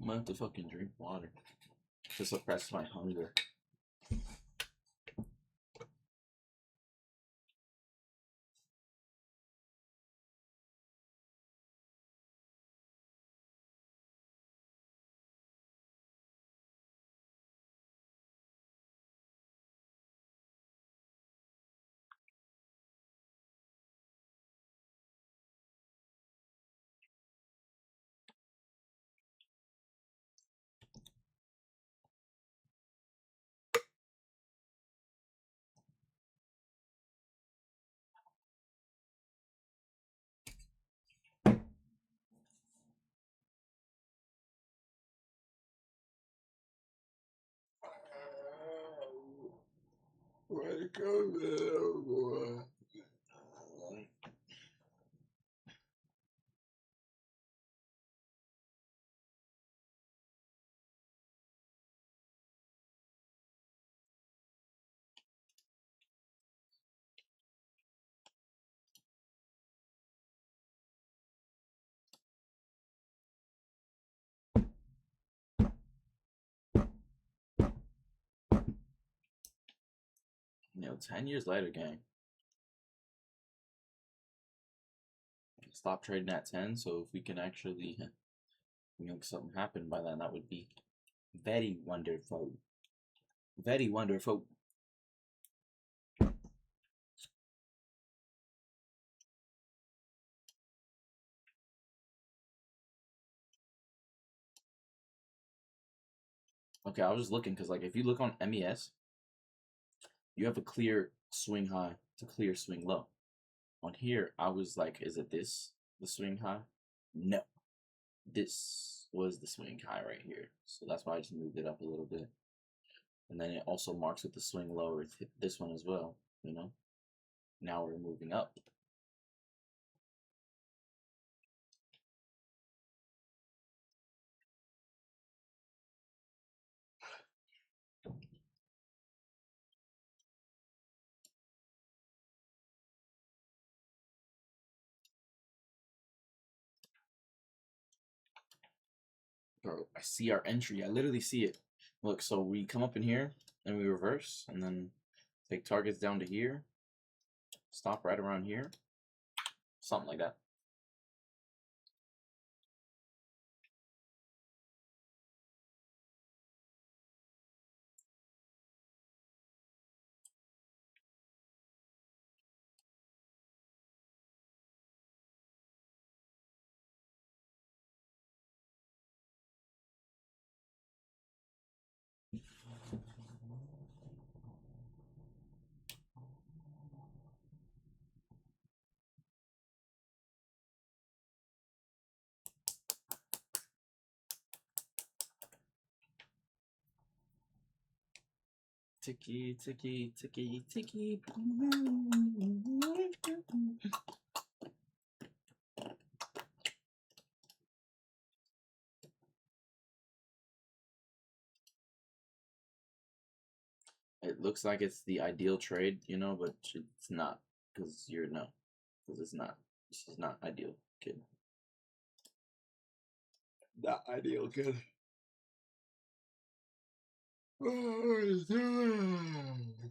I'm gonna have to fucking drink water to suppress my hunger. Wake up, little boy. 10 years later, gang. Stop trading at 10, so if we can actually make something happen by then, that would be very wonderful. Very wonderful. Okay, I was just looking because, like, if you look on MES, you have a clear swing high to clear swing low. On here, I was like, is it this, the swing high? No. This was the swing high right here. So that's why I just moved it up a little bit. And then it also marks with the swing low with this one as well, you know? Now we're moving up. Bro, I see our entry. I literally see it. Look, so we come up in here and we reverse and then take targets down to here. Stop right around here. Something like that. Ticky, ticky, ticky, ticky. It looks like it's the ideal trade, you know, but it's not because because it's not. This is not ideal, kid. Not ideal, kid. Oh,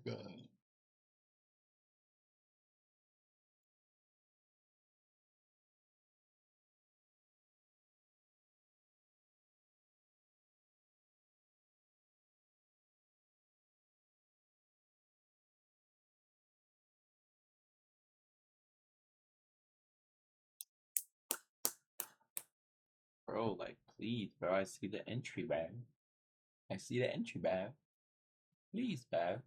God. Bro, like, please, bro. I see the entry, bag. I see the entry, bag. Please, bag.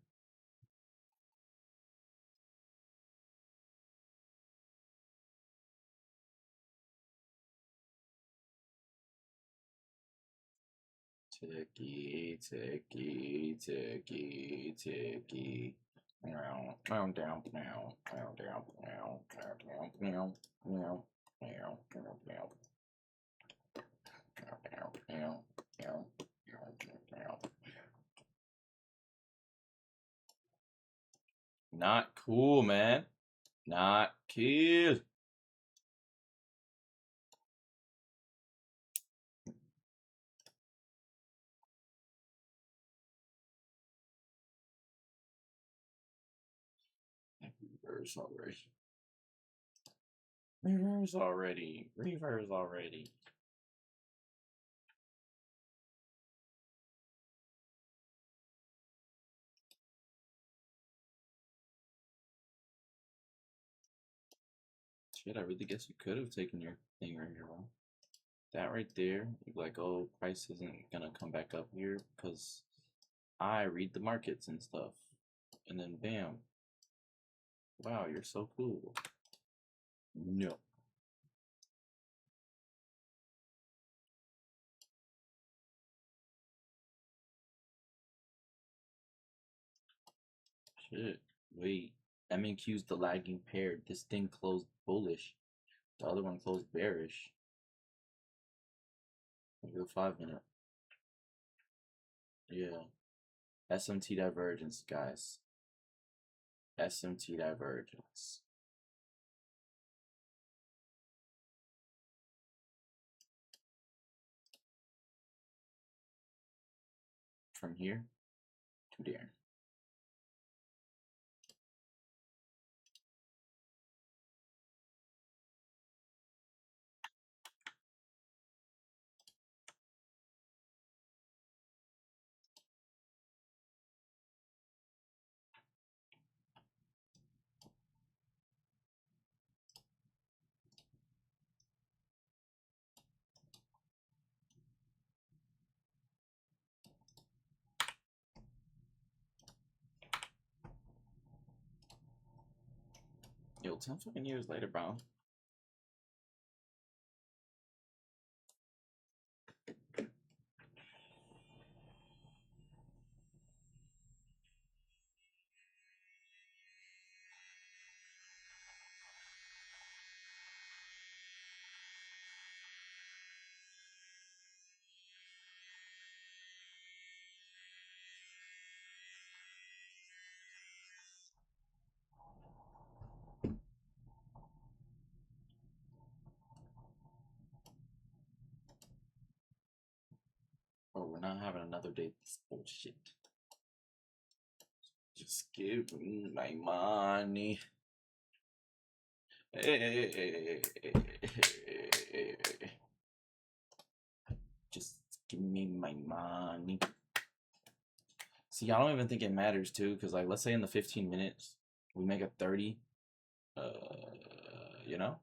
Ticky, ticky, ticky, ticky. Meow, down, down, meow, down, down, meow, down, down, meow, meow, meow, meow, meow. Not cool, man. Not cool. Reverse already. Reverse already. Reverse already. Shit, I really guess you could have taken your thing right here, bro. That right there, you're like, oh, price isn't gonna come back up here because I read the markets and stuff. And then bam. Wow, you're so cool. No. Shit. Wait. MNQ's the lagging pair. This thing closed bullish. The other one closed bearish. Maybe a 5 minute. Yeah. SMT divergence, guys. SMT divergence. From here to there. 10 fucking years later, bro. Oh, we're not having another date. This bullshit. Just give me my money. Just give me my money. See, I don't even think it matters too, because like, let's say in the 15 minutes we make a 30. You know.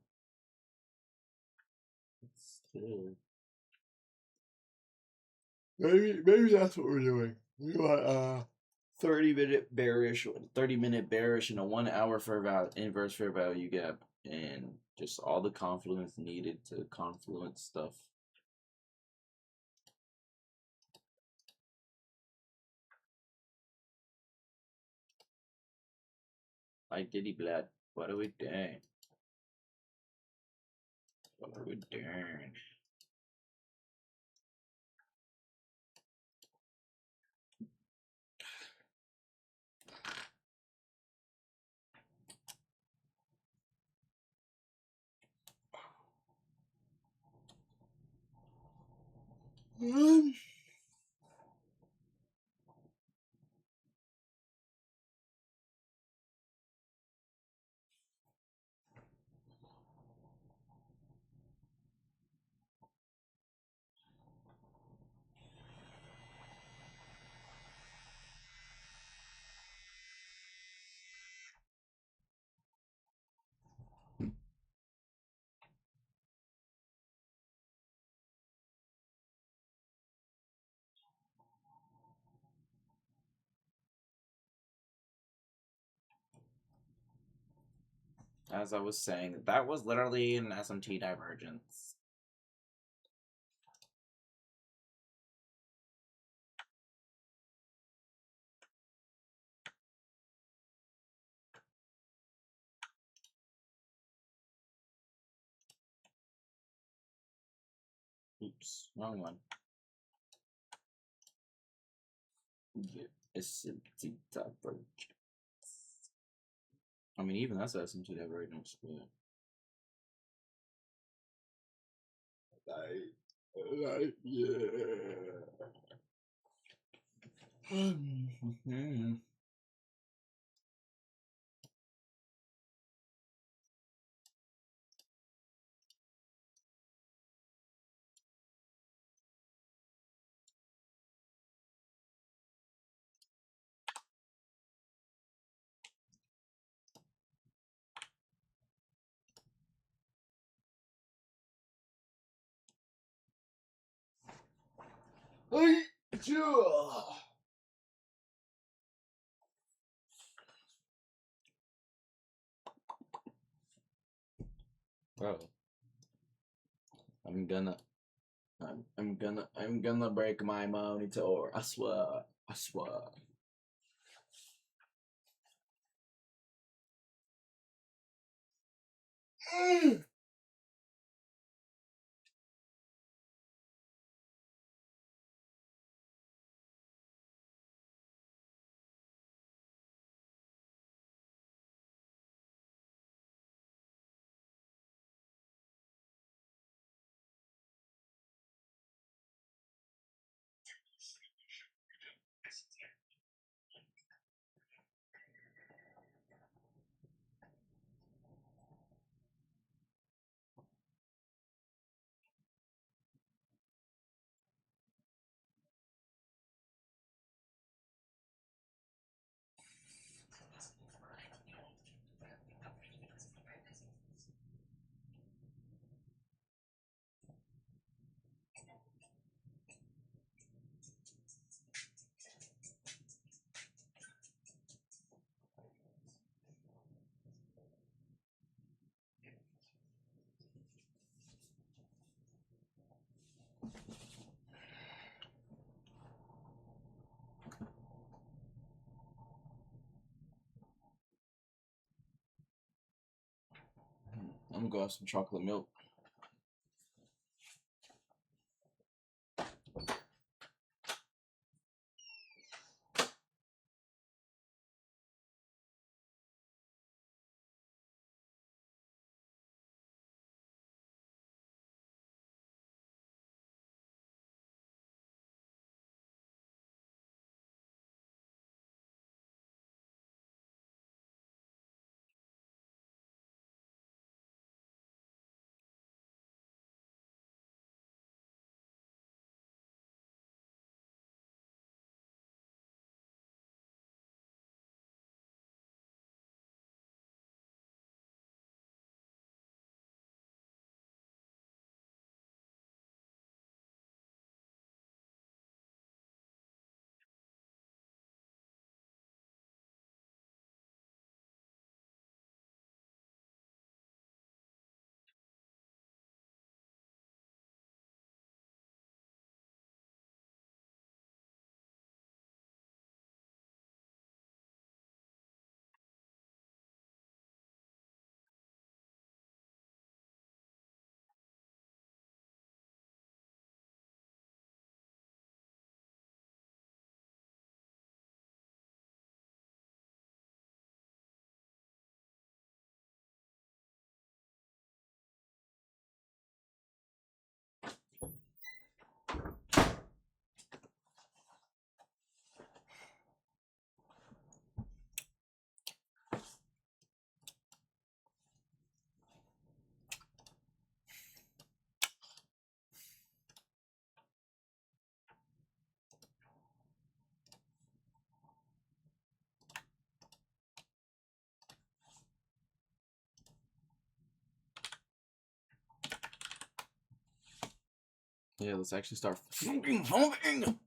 Still. Maybe that's what we're doing. We want 30-minute bearish, 30-minute bearish, and a 1 hour fair value, inverse fair value gap, and just all the confluence needed to confluence stuff. Like Diddy Blood. What are we doing? What are we doing? As I was saying, that was literally an SMT divergence. Oops, wrong one. Yeah, SMT divergence. I mean, even that's SMT divergence. Yeah. Yeah. Bro, I'm gonna break my monitor. I swear. I swear. I'm gonna go have some chocolate milk. Yeah, let's actually start fucking voting.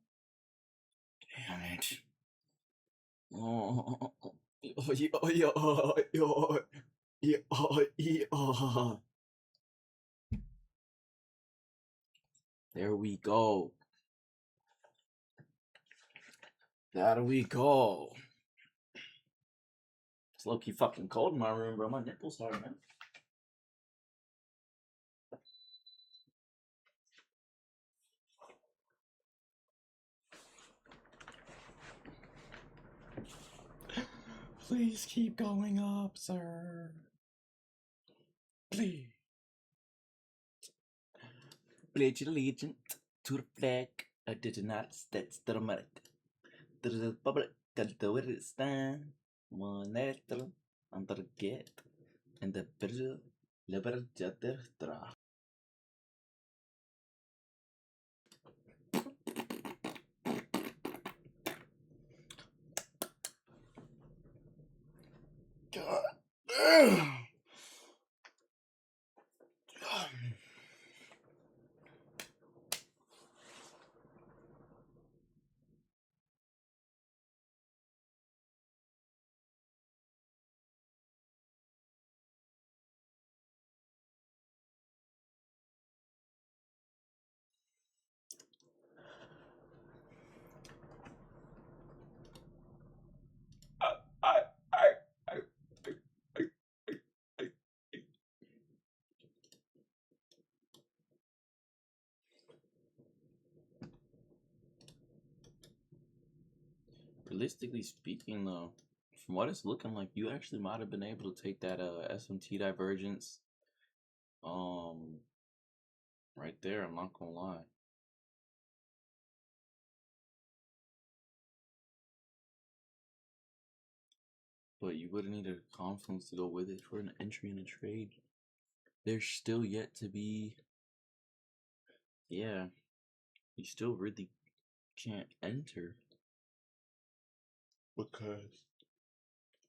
Damn it. Oh, there we go. There we go. It's low-key fucking cold in my room, bro. My nipples hard, man. Please keep going up, sir. Please. Pledge allegiance to the flag of the United States of America, to the republic that the way it stand, one nation under the gate, and the British liberal justice. God damn. Realistically speaking, though, from what it's looking like, you actually might have been able to take that SMT divergence, right there. I'm not gonna lie. But you would need a confluence to go with it for an entry in a trade. There's still yet to be. Yeah, you still really can't enter because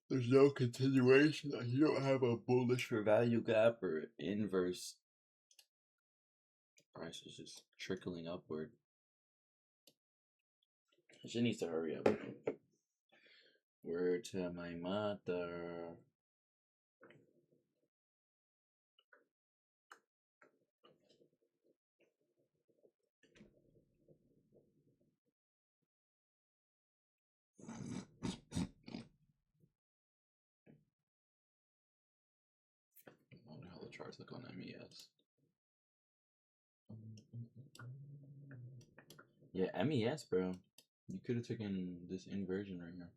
there's no continuation. You don't have a bullish for value gap or inverse. Price is just trickling upward. She needs to hurry up. Word to my mother. charts look on MES. Yeah, MES, bro. You could have taken this inversion right here.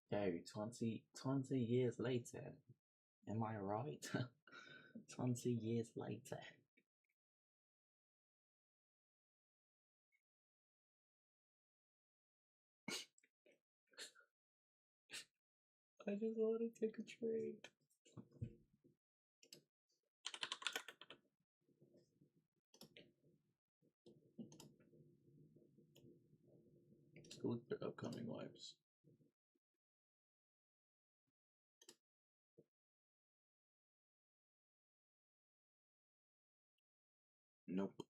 Yo, 20 years later. Am I right? 20 years later. I just want to take a trade. Let's go look at their upcoming wipes. Nope.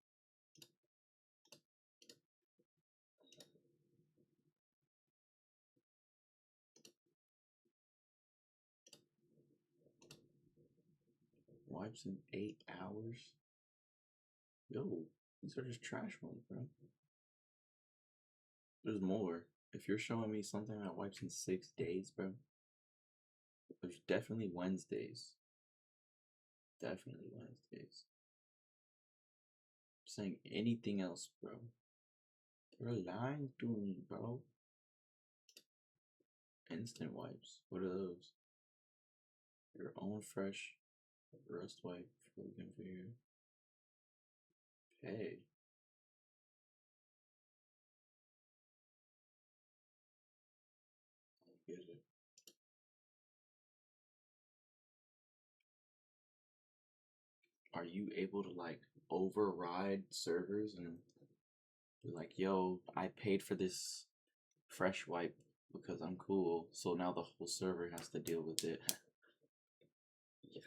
Wipes in 8 hours? Yo, these are just trash ones, bro. There's more. If you're showing me something that wipes in 6 days, bro, there's definitely Wednesdays. Definitely Wednesdays. Saying anything else, bro. They're lying to me, bro. Instant wipes. What are those? Your own fresh rust wipe for looking for you. Hey. I get it. Are you able to like override servers and be like, yo, I paid for this fresh wipe because I'm cool, so now the whole server has to deal with it? Yes.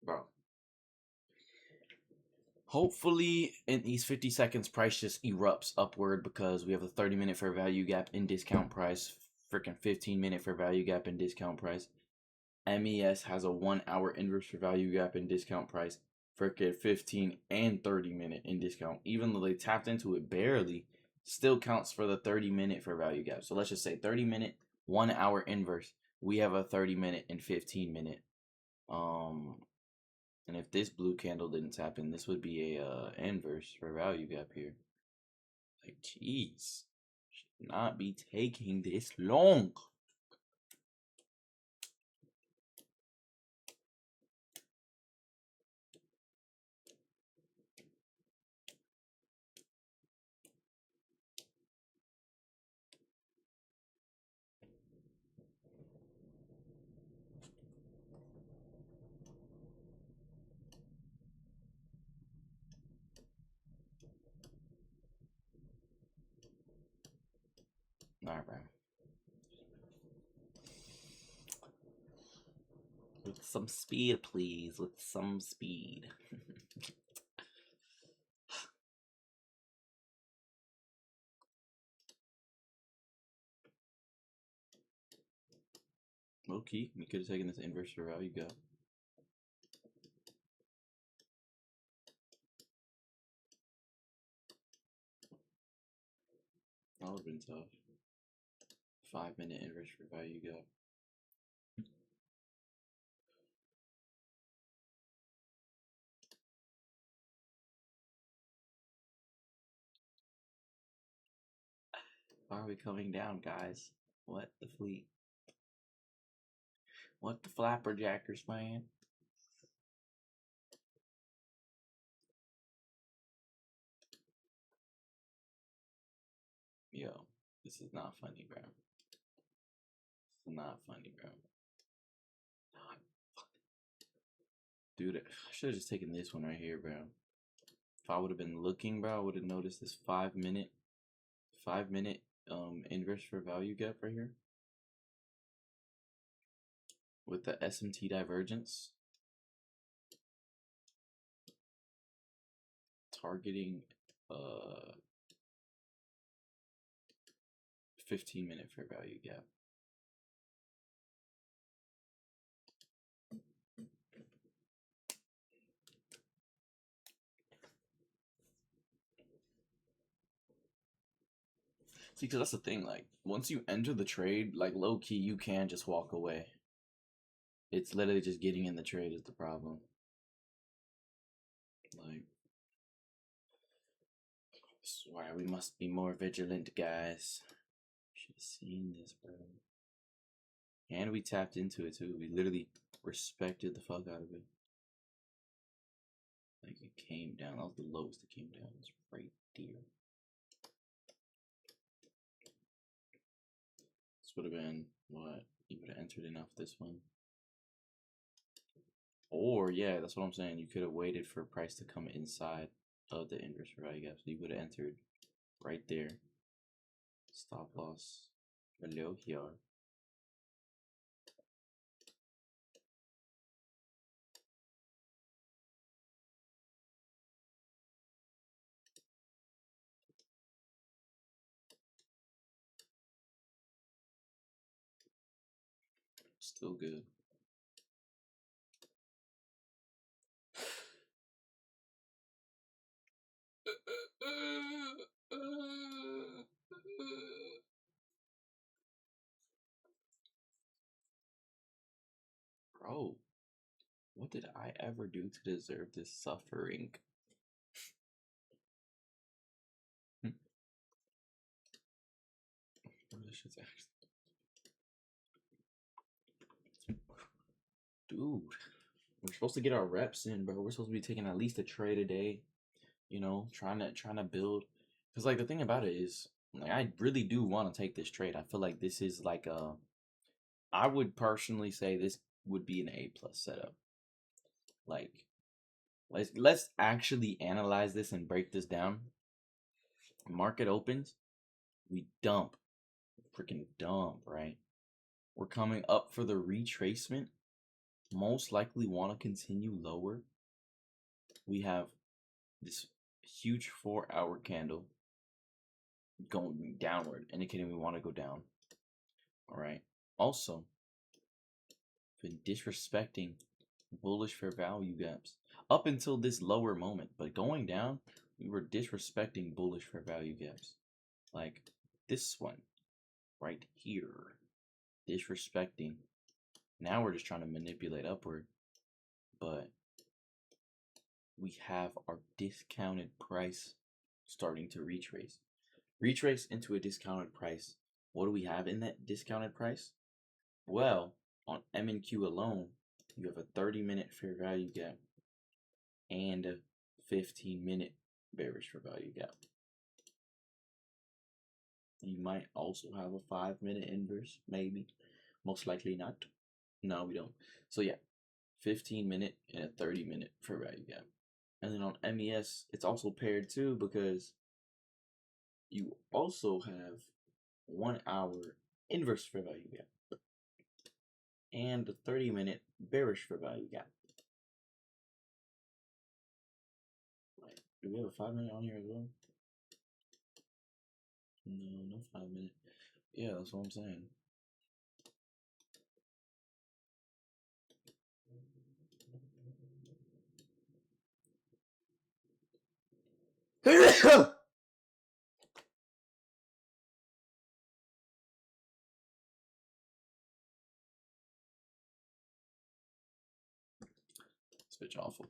Bro. Hopefully in these 50 seconds price just erupts upward because we have a 30-minute fair value gap in discount price, freaking 15-minute fair value gap in discount price. MES has a 1 hour inverse fair value gap in discount price, freaking 15 and 30-minute in discount. Even though they tapped into it barely, still counts for the 30-minute fair value gap. So let's just say 30-minute, 1 hour inverse. We have a 30-minute and 15-minute. And if this blue candle didn't tap in, this would be a inverse fair value gap here. Like, jeez, should not be taking this long. Alright, bro. With some speed, please. With some speed. Low key, we could have taken this inverse fair value gap. That would have been tough. 5-minute inverse fair value gap. Why are we coming down, guys? What the fleet? What the flapperjackers, man? Yo, this is not funny, bro. This is not funny, bro. Not funny. Dude, I should have just taken this one right here, bro. If I would have been looking, bro, I would have noticed this 5-minute inverse fair value gap right here with the SMT divergence targeting 15-minute fair value gap. See, because that's the thing. Like, once you enter the trade, like, low key, you can just walk away. It's literally just getting in the trade is the problem. Like, this is why we must be more vigilant, guys. Should have seen this, bro. And we tapped into it, too. We literally respected the fuck out of it. Like, it came down. That was the lowest it came down. It's right there. This would have been, what? You would have entered in off this one. Or, yeah, that's what I'm saying. You could have waited for price to come inside of the inverse fair value gap. So you would have entered right there. Stop loss below here. Still good. Bro, what did I ever do to deserve this suffering? This shit's actually... Dude, we're supposed to get our reps in, bro. We're supposed to be taking at least a trade a day. You know, trying to build. Because, like, the thing about it is, like, I really do want to take this trade. I feel like this is like a... I would personally say this would be an A+ setup. Like, let's actually analyze this and break this down. Market opens, we dump. Freaking dump, right? We're coming up for the retracement. Most likely want to continue lower. We have this huge 4-hour candle going downward, indicating we want to go down. All right. Also, been disrespecting bullish fair value gaps up until this lower moment, but going down, we were disrespecting bullish fair value gaps, like this one right here, disrespecting. Now we're just trying to manipulate upward, but we have our discounted price starting to retrace into a discounted price. What do we have in that discounted price? Well, on M&Q alone, you have a 30-minute fair value gap and a 15-minute bearish fair value gap. You might also have a 5-minute inverse, maybe. Most likely not. No, we don't. So yeah, 15-minute and a 30-minute fair value gap. And then on MES, it's also paired too, because you also have 1 hour inverse fair value gap and a 30-minute bearish fair value gap. Wait, do we have a 5-minute on here as well? No, no 5-minute. Yeah, that's what I'm saying. This bitch awful.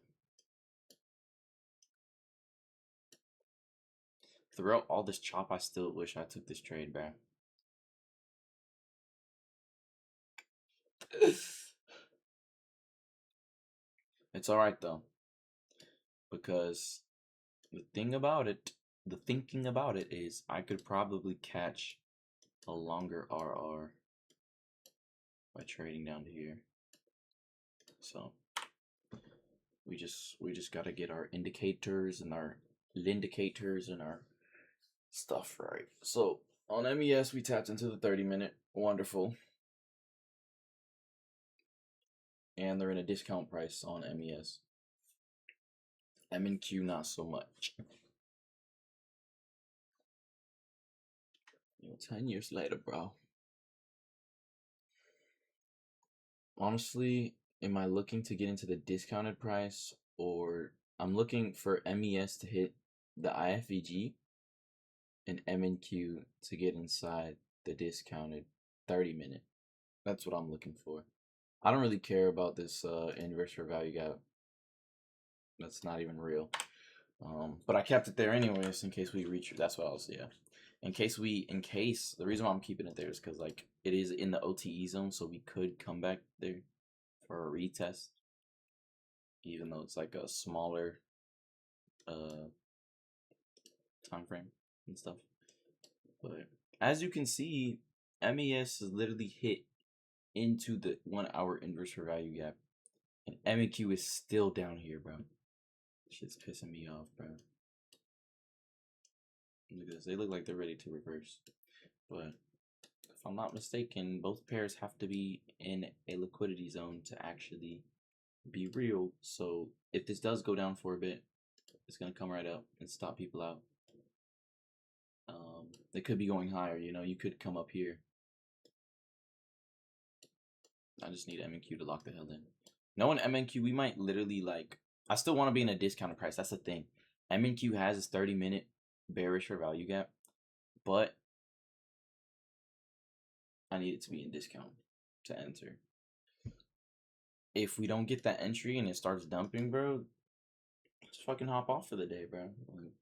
Throughout all this chop, I still wish I took this trade, bro. It's alright though, because the thinking about it is I could probably catch a longer RR by trading down to here. So we just gotta get our indicators and our indicators and our stuff right. So on MES we tapped into the 30-minute, wonderful. And they're in a discount price on MES. M&Q not so much. 10 years later, bro. Honestly, am I looking to get into the discounted price, or I'm looking for MES to hit the IFVG and MNQ to get inside the discounted 30-minute? That's what I'm looking for. I don't really care about this inverse fair value gap. That's not even real. But I kept it there anyways in case we reach. That's what I was, yeah. In case the reason why I'm keeping it there is because like it is in the OTE zone, so we could come back there for a retest, even though it's like a smaller time frame and stuff. But as you can see, MES is literally hit into the 1 hour inverse fair value gap, and MEQ is still down here, bro. Shit's pissing me off, bro. Look at this. They look like they're ready to reverse. But if I'm not mistaken, both pairs have to be in a liquidity zone to actually be real. So if this does go down for a bit, it's going to come right up and stop people out. It could be going higher, you know. You could come up here. I just need MNQ to lock the hell in. Knowing MNQ, we might literally like... I still want to be in a discounted price. That's the thing. MNQ has its 30-minute bearish for value gap, but I need it to be in discount to enter. If we don't get that entry and it starts dumping, bro, just fucking hop off for the day, bro. Like,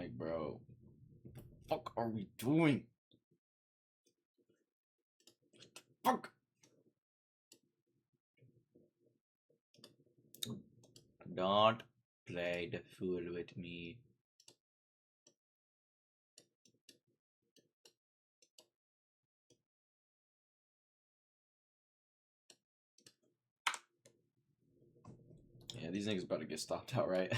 like, bro, what the fuck are we doing? Fuck. Don't play the fool with me. Yeah, these niggas about to get stopped out, right?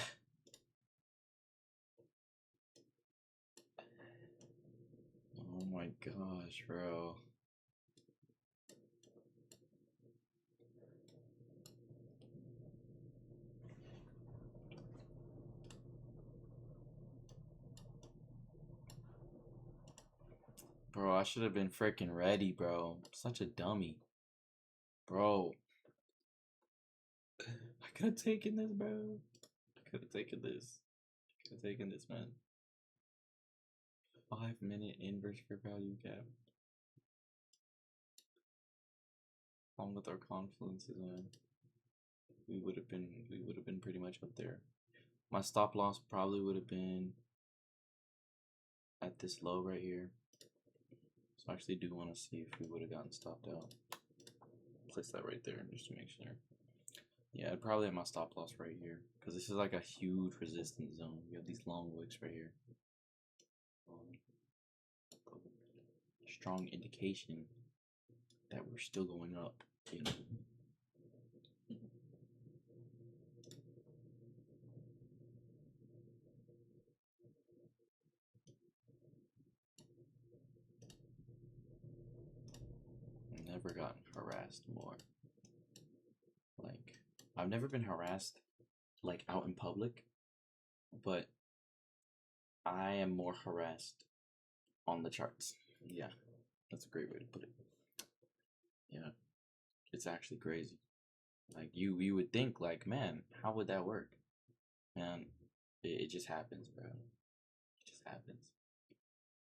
Oh my gosh, bro. Bro, I should have been freaking ready, bro. I'm such a dummy. Bro. I could have taken this, bro. I could have taken this. I could have taken this, man. 5-minute inverse fair value gap. Along with our confluences, man. We would have been pretty much up there. My stop loss probably would have been at this low right here. So I actually do want to see if we would have gotten stopped out. Place that right there just to make sure. Yeah, I'd probably have my stop loss right here, because this is like a huge resistance zone. You have these long wicks right here. Strong indication that we're still going up, you know. Never gotten harassed more. Like, I've never been harassed like out in public, but I am more harassed on the charts. Yeah, that's a great way to put it. Yeah, it's actually crazy. Like you would think like, man, how would that work? Man, it just happens, bro. It just happens.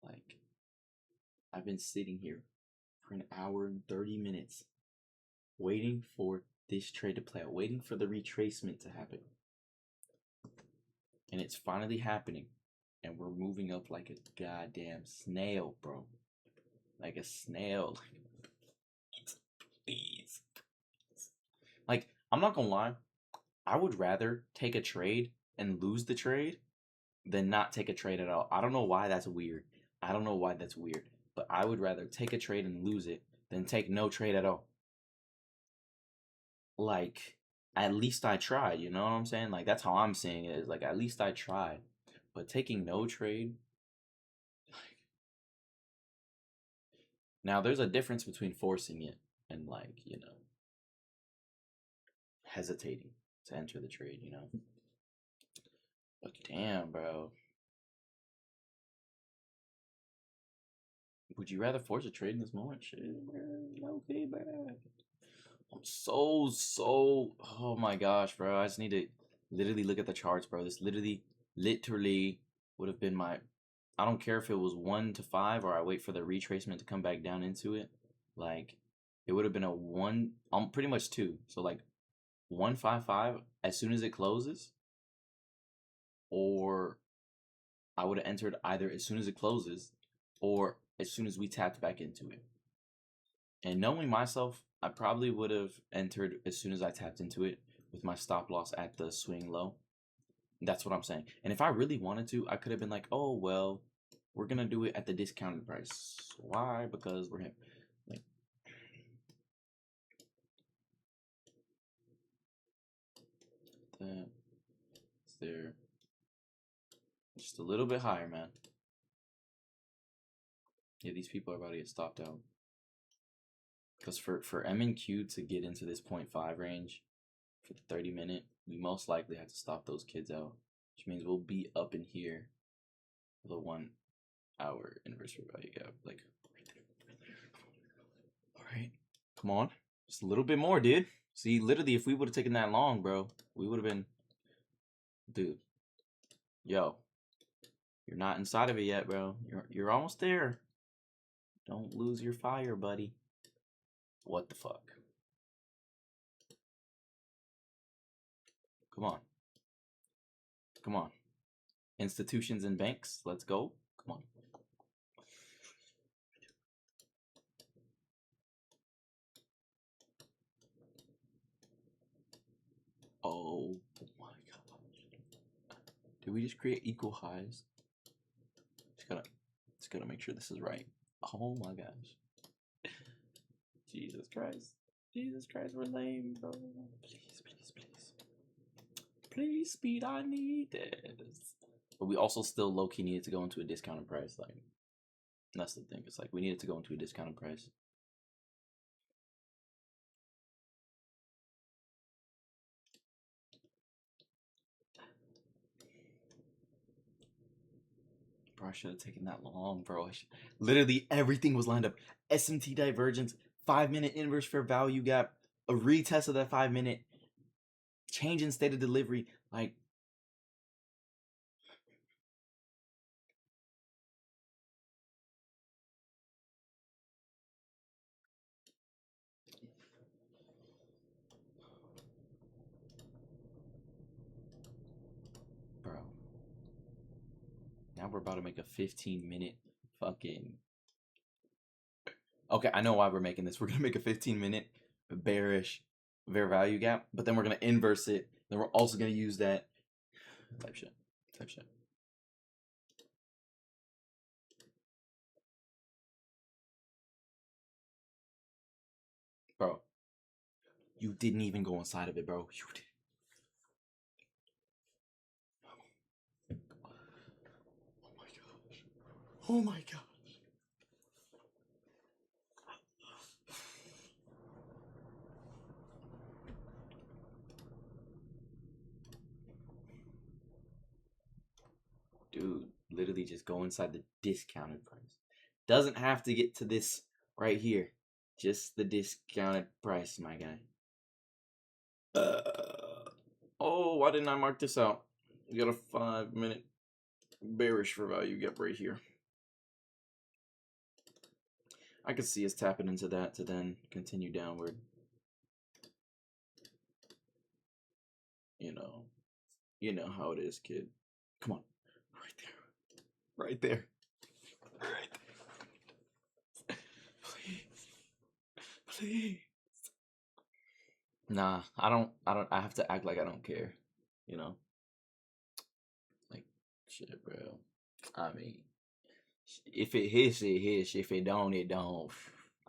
Like, I've been sitting here for an hour and 30 minutes waiting for this trade to play out, waiting for the retracement to happen. And it's finally happening. And we're moving up like a goddamn snail, bro. Like a snail. Please. Like, I'm not gonna lie, I would rather take a trade and lose the trade than not take a trade at all. I don't know why that's weird. I don't know why that's weird, but I would rather take a trade and lose it than take no trade at all. Like, at least I tried, you know what I'm saying? Like, that's how I'm seeing it, is like, at least I tried. But taking no trade, like, now there's a difference between forcing it and, like, you know, hesitating to enter the trade, you know? But damn, bro. Would you rather force a trade in this moment? Shit, bro. No feedback. I'm oh my gosh, bro. I just need to literally look at the charts, bro. This literally would have been my, I don't care if it was 1 to 5 or I wait for the retracement to come back down into it. Like, it would have been a 1, pretty much 2. So, like, 155 as soon as it closes, or I would have entered either as soon as it closes or as soon as we tapped back into it. And knowing myself, I probably would have entered as soon as I tapped into it with my stop loss at the swing low. That's what I'm saying. And if I really wanted to, I could have been like, oh, well, we're going to do it at the discounted price. Why? Because we're him. Like, that's there. Just a little bit higher, man. Yeah, these people are about to get stopped out. Because for M and Q to get into this 0.5 range for the 30-minute, we most likely have to stop those kids out. Which means we'll be up in here for the 1 hour inverse value gap. Like, right there. Alright. Come on. Just a little bit more, dude. See, literally, if we would have taken that long, bro, we would have been... Dude. Yo. You're not inside of it yet, bro. You're almost there. Don't lose your fire, buddy. What the fuck? Come on. Come on. Institutions and banks, let's go. Come on. Oh my god. Did we just create equal highs? Just gotta make sure this is right. Oh my gosh. Jesus Christ. Jesus Christ, we're lame, bro. Please, please, please. Please, speed, I need this. But we also still low-key needed to go into a discounted price. Like, that's the thing. It's like we needed to go into a discounted price. Bro, I should have taken that long, bro. Literally everything was lined up. SMT divergence, 5-minute inverse fair value gap, a retest of that 5-minute, change in state of delivery. Like, bro. Now we're about to make a 15-minute fucking... Okay, I know why we're making this. We're going to make a 15-minute bearish fair value gap, but then we're going to inverse it. Then we're also going to use that type shit. Bro, you didn't even go inside of it, bro. You did. Oh my gosh. Oh my gosh. Dude, literally just go inside the discounted price. Doesn't have to get to this right here. Just the discounted price, my guy. Oh, why didn't I mark this out? We got a 5-minute bearish for value gap right here. I could see us tapping into that to then continue downward. You know how it is, kid. Come on. Right there. Please. Please. Nah, I have to act like I don't care. You know? Like, shit, bro. I mean, if it hits, it hits. If it don't, it don't.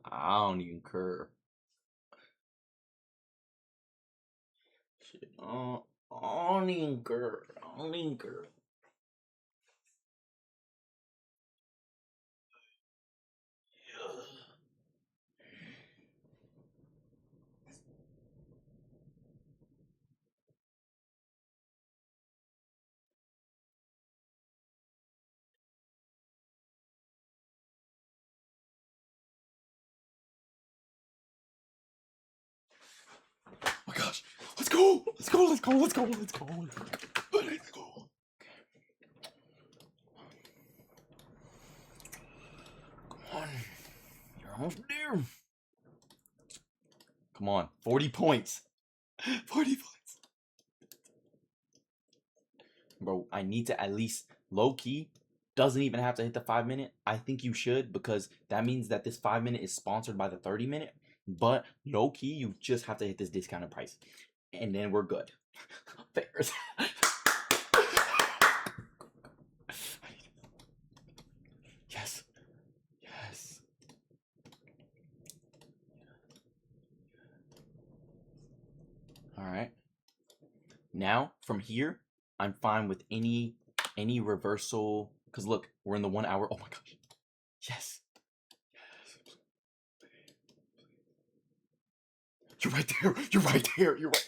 I don't even care. Shit, I don't even care. I don't even care. Oh my gosh. Let's go. Let's go. Let's go. Let's go. Let's go. Let's go. Come on. You're almost there. Come on. 40 points. 40 points. Bro, I need to at least low key. Doesn't even have to hit the 5 minute. I think you should, because that means that this 5 minute is sponsored by the 30 minute. But low key, you just have to hit this discounted price. And then we're good. Fairs. Yes. Yes. Alright. Now, from here, I'm fine with any reversal. Because look, we're in the 1 hour. Oh my gosh. Yes. You're right there. You're right there. You're right.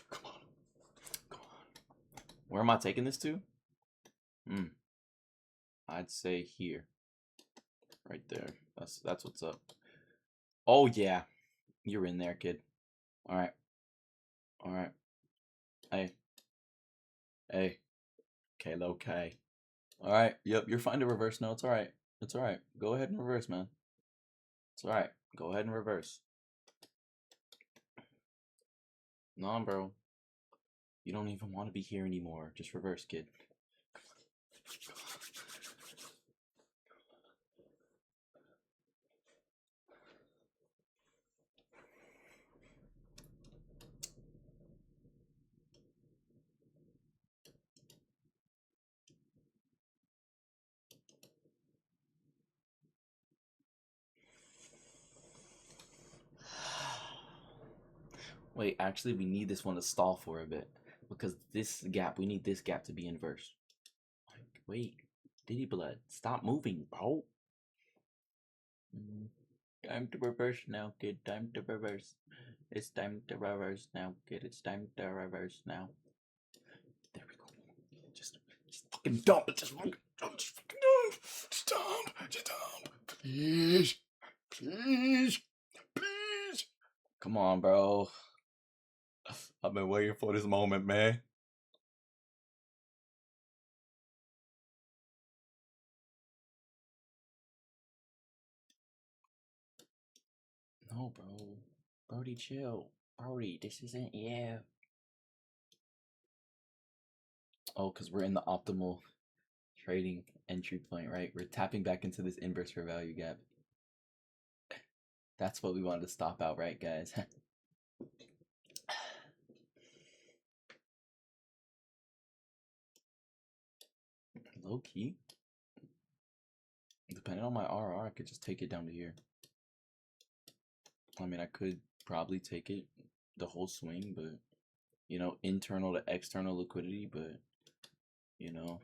Come on. Come on. Where am I taking this to? I'd say here. Right there. That's what's up. Oh yeah. You're in there, kid. Alright. Alright. Hey. Hey. Okay, okay. Alright. Yep, you're fine to reverse. No, it's alright. It's alright. Go ahead and reverse, man. It's alright. Go ahead and reverse. Nah, bro. You don't even want to be here anymore. Just reverse, kid. Wait, actually, we need this one to stall for a bit. Because this gap, we need this gap to be inverse. Like, wait. Diddy Blood, stop moving, bro. Time to reverse now, kid. Time to reverse. It's time to reverse now, kid. It's time to reverse now. There we go. Just fucking dump it. Just fucking dump. Just fucking dump. Just dump. Just dump. Please. Please. Please. Come on, bro. I've been waiting for this moment, man. No, bro. Brody, chill. Brody, this isn't, yeah. Oh, because we're in the optimal trading entry point, right? We're tapping back into this inverse fair value gap. That's what we wanted to stop out, right, guys? Low key. Depending on my RR, I could just take it down to here. I mean, I could probably take it the whole swing, but, you know, internal to external liquidity, but, you know,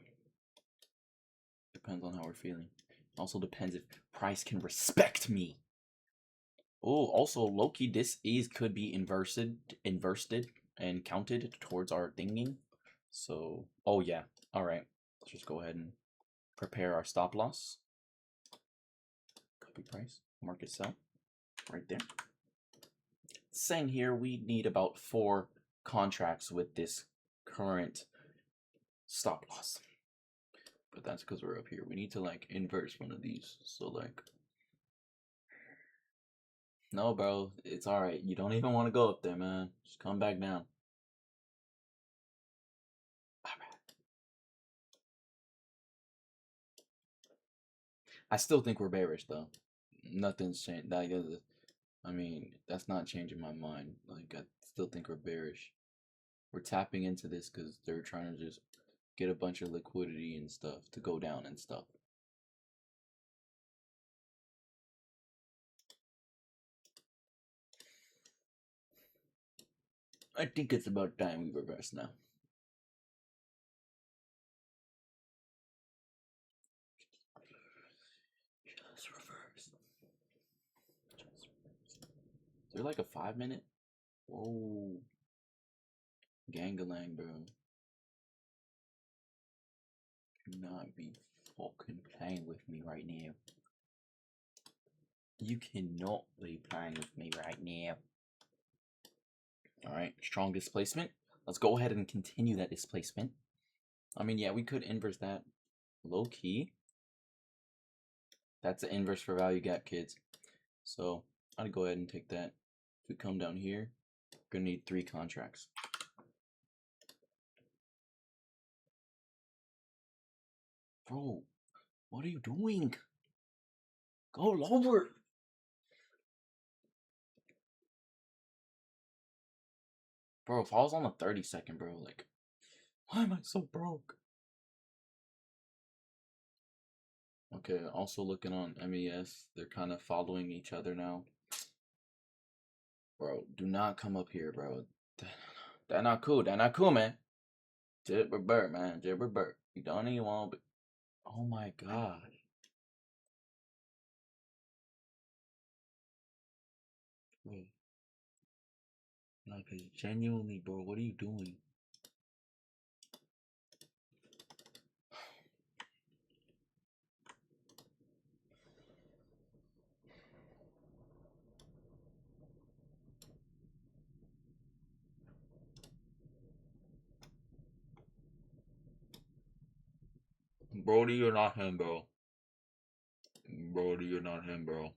depends on how we're feeling. Also depends if price can respect me. Oh, also low-key, this could be inversed and counted towards our thinking. So, oh yeah. All right. Let's just go ahead and prepare our stop loss. Copy price, market sell, right there. Saying here we need about 4 contracts with this current stop loss. But that's because we're up here. We need to like inverse one of these. So like, no, bro, it's all right. You don't even want to go up there, man. Just come back down. I still think we're bearish though. Nothing's changed. I mean, that's not changing my mind. Like, I still think we're bearish. We're tapping into this because they're trying to just get a bunch of liquidity and stuff to go down and stuff. I think it's about time we reverse now. Just reverse. Is there like a 5-minute? Whoa. Gangalang, bro. Do not be fucking playing with me right now. You cannot be playing with me right now. Alright, strong displacement. Let's go ahead and continue that displacement. I mean, yeah, we could inverse that. Low key. That's the inverse for value gap, kids. So, I'd go ahead and take that. If we come down here, we're gonna need 3 contracts. Bro, what are you doing? Go lower. Bro, if I was on the 30-second, bro, like, why am I so broke? Okay, also looking on MES, they're kind of following each other now. Bro, do not come up here, bro. That not cool. That not cool, man. Jibber man. Jibber. You don't even want, but oh my god. Bro. Like, genuinely, bro, what are you doing? Brody, you're not him, bro. Brody, you're not him, bro.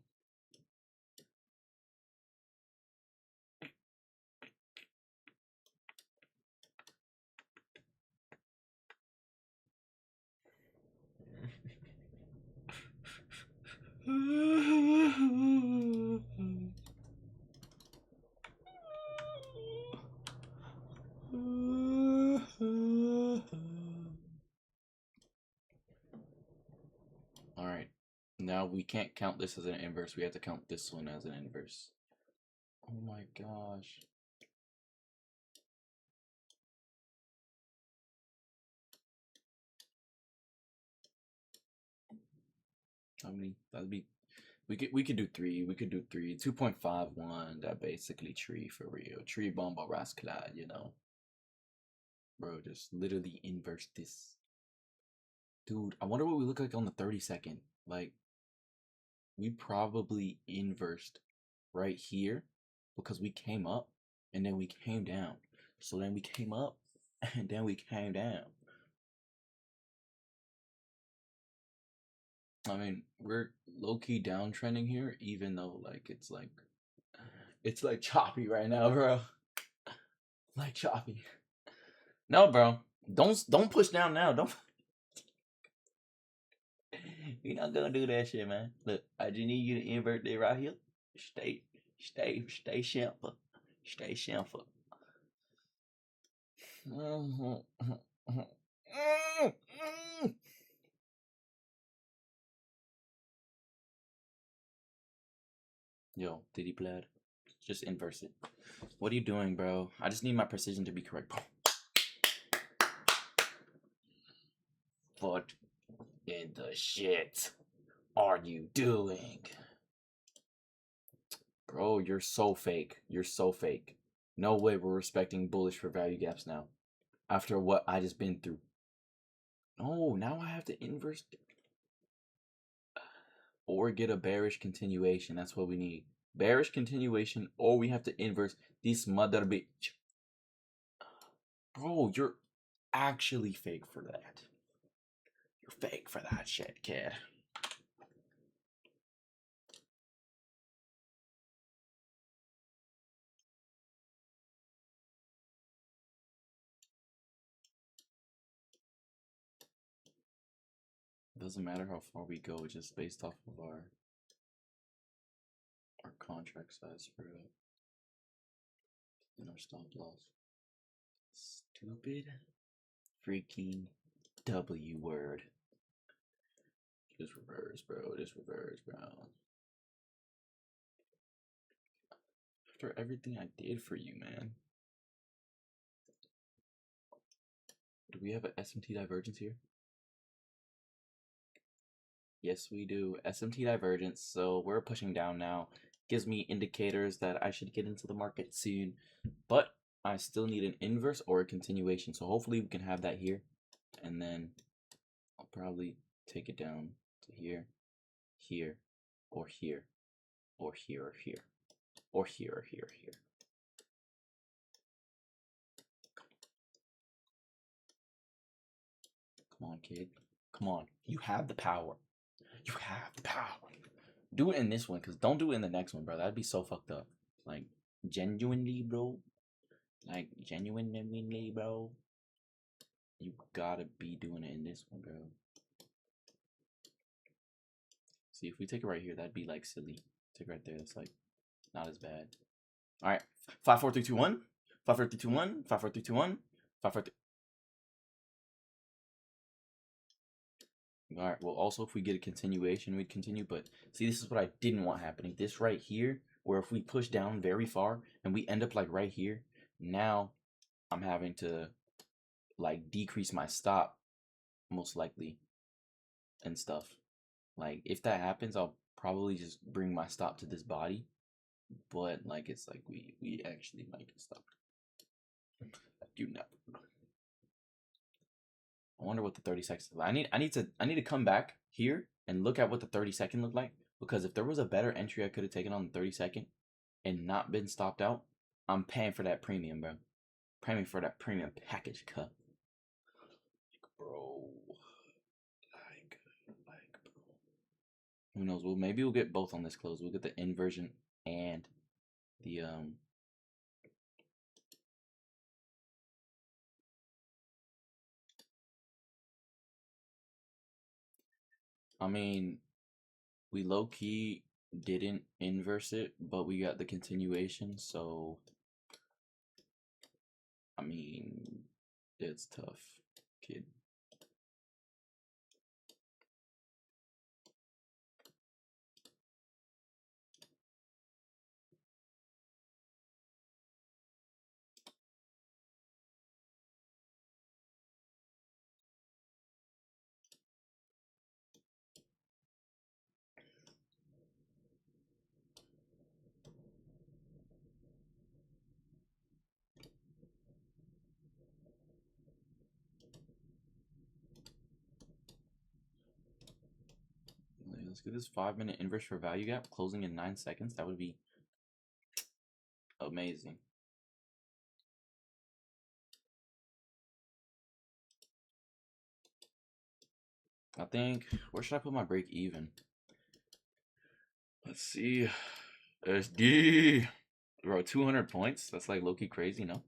Alright. Now we can't count this as an inverse. We have to count this one as an inverse. Oh my gosh. How many? That'd be. We could do 3. We could do 3. 2.51. That basically tree for real. Tree bomba rascalad, you know. Bro, just literally inverse this. Dude, I wonder what we look like on the 30-second. Like, we probably inversed right here because we came up and then we came down. So then we came up and then we came down. I mean, we're low-key downtrending here, even though like it's like choppy right now, bro. Like choppy. No, bro. Don't push down now. Don't. You're not gonna do that shit, man. Look, I just need you to invert it right here. Stay simple. Stay simple. Yo, Diddy Plaid. Just inverse it. What are you doing, bro? I just need my precision to be correct, bro. What in the shit are you doing? Bro, you're so fake. You're so fake. No way we're respecting bullish for value gaps now. After what I just been through. No, now I have to inverse. Or get a bearish continuation. That's what we need. Bearish continuation, or we have to inverse this mother bitch. Bro, you're actually fake for that. You're fake for that shit, kid. It doesn't matter how far we go, just based off of our our contract size for in our stop loss. Stupid freaking W word. Just reverse, bro. Just reverse, bro. After everything I did for you, man. Do we have an SMT divergence here? Yes, we do. SMT divergence. So we're pushing down now. Gives me indicators that I should get into the market soon. But I still need an inverse or a continuation. So hopefully we can have that here. And then I'll probably take it down to here, here, or here, or here, or here, or here, or here, or here. Come on, kid. Come on. You have the power. You have the power. Do it in this one, because don't do it in the next one, bro. That'd be so fucked up. Like, genuinely, bro. Like, genuinely, bro. You gotta be doing it in this one, bro. See, if we take it right here, that'd be, like, silly. Take it right there. That's, like, not as bad. All right. 5, 4, 3, 2, 1. 5, 4, 3, 2, 1. 5, 4, 3, 2, 1. 5, 4, 3. All right. Well, also, if we get a continuation, we'd continue. But see, this is what I didn't want happening. This right here, where if we push down very far and we end up like right here, now I'm having to like decrease my stop, most likely, and stuff. Like if that happens, I'll probably just bring my stop to this body. But like it's like we actually might get stopped. I do not. I wonder what the 30 seconds. I need to come back here and look at what the 30-second looked like, because if there was a better entry I could have taken on the 30-second and not been stopped out, I'm paying for that premium, bro. Paying for that premium package cut. Bro. Like bro. Who knows? Well, maybe we'll get both on this close. We'll get the inversion and the I mean, we low-key didn't inverse it, but we got the continuation, so I mean, it's tough, kid. Let's get this 5-minute inverse for value gap closing in 9 seconds. That would be amazing. I think, where should I put my break even? Let's see. SD. Bro, 200 points? That's like low-key crazy, no?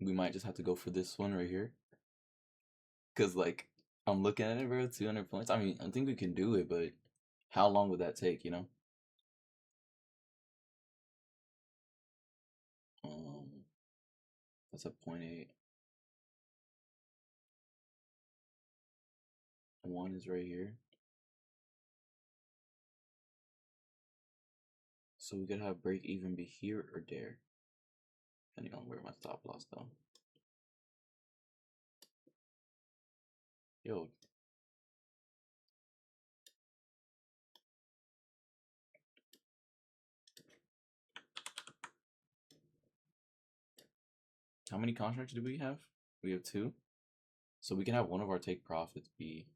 We might just have to go for this one right here. Because, like, I'm looking at it, bro. 200 points. I mean, I think we can do it, but how long would that take, you know? That's a 0.8. 1 is right here. So we could have break even be here or there, depending on where my stop loss though. Yo. How many contracts do we have? We have 2. So we can have one of our take profits be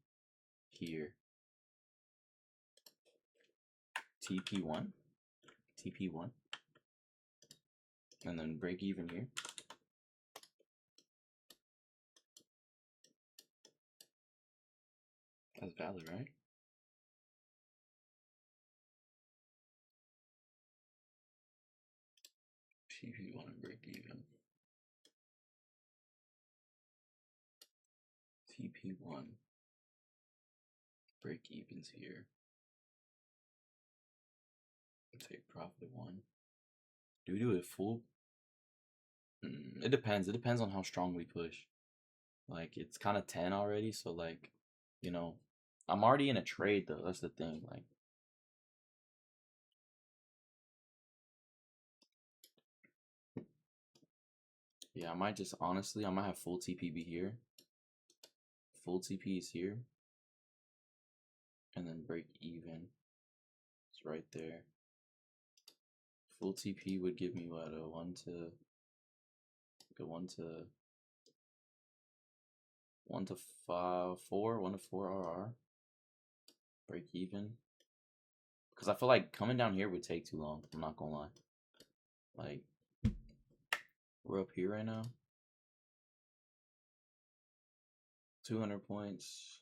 here. TP1. TP1. And then break even here. That's valid, right? TP1 and break even. TP1. Break evens here. Take profit 1. Do we do it full? It depends. It depends on how strong we push. Like, it's kind of 10 already, so like, you know, I'm already in a trade though. That's the thing. Like, yeah, I might just honestly, I might have full TPB here. Full TP is here, and then break even. It's right there. Full TP would give me what, a 1 to 5 4 1 to 4 RR. Break even. Because I feel like coming down here would take too long. I'm not gonna lie. Like, we're up here right now. 200 points,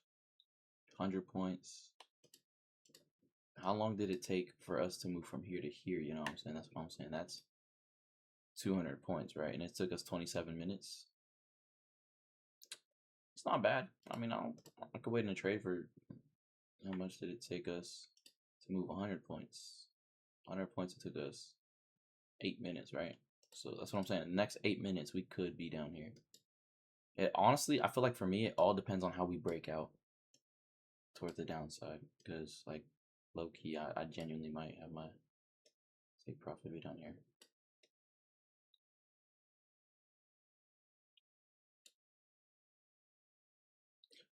100 points. How long did it take for us to move from here to here? You know what I'm saying? That's what I'm saying. That's 200 points, right? And it took us 27 minutes. It's not bad. I mean, I could wait in a trade for how much did it take us to move 100 points? 100 points, it took us 8 minutes, right? So that's what I'm saying. The next 8 minutes, we could be down here. It honestly, I feel like for me, it all depends on how we break out towards the downside. Because, like, low key, I genuinely might have my take profit be down here.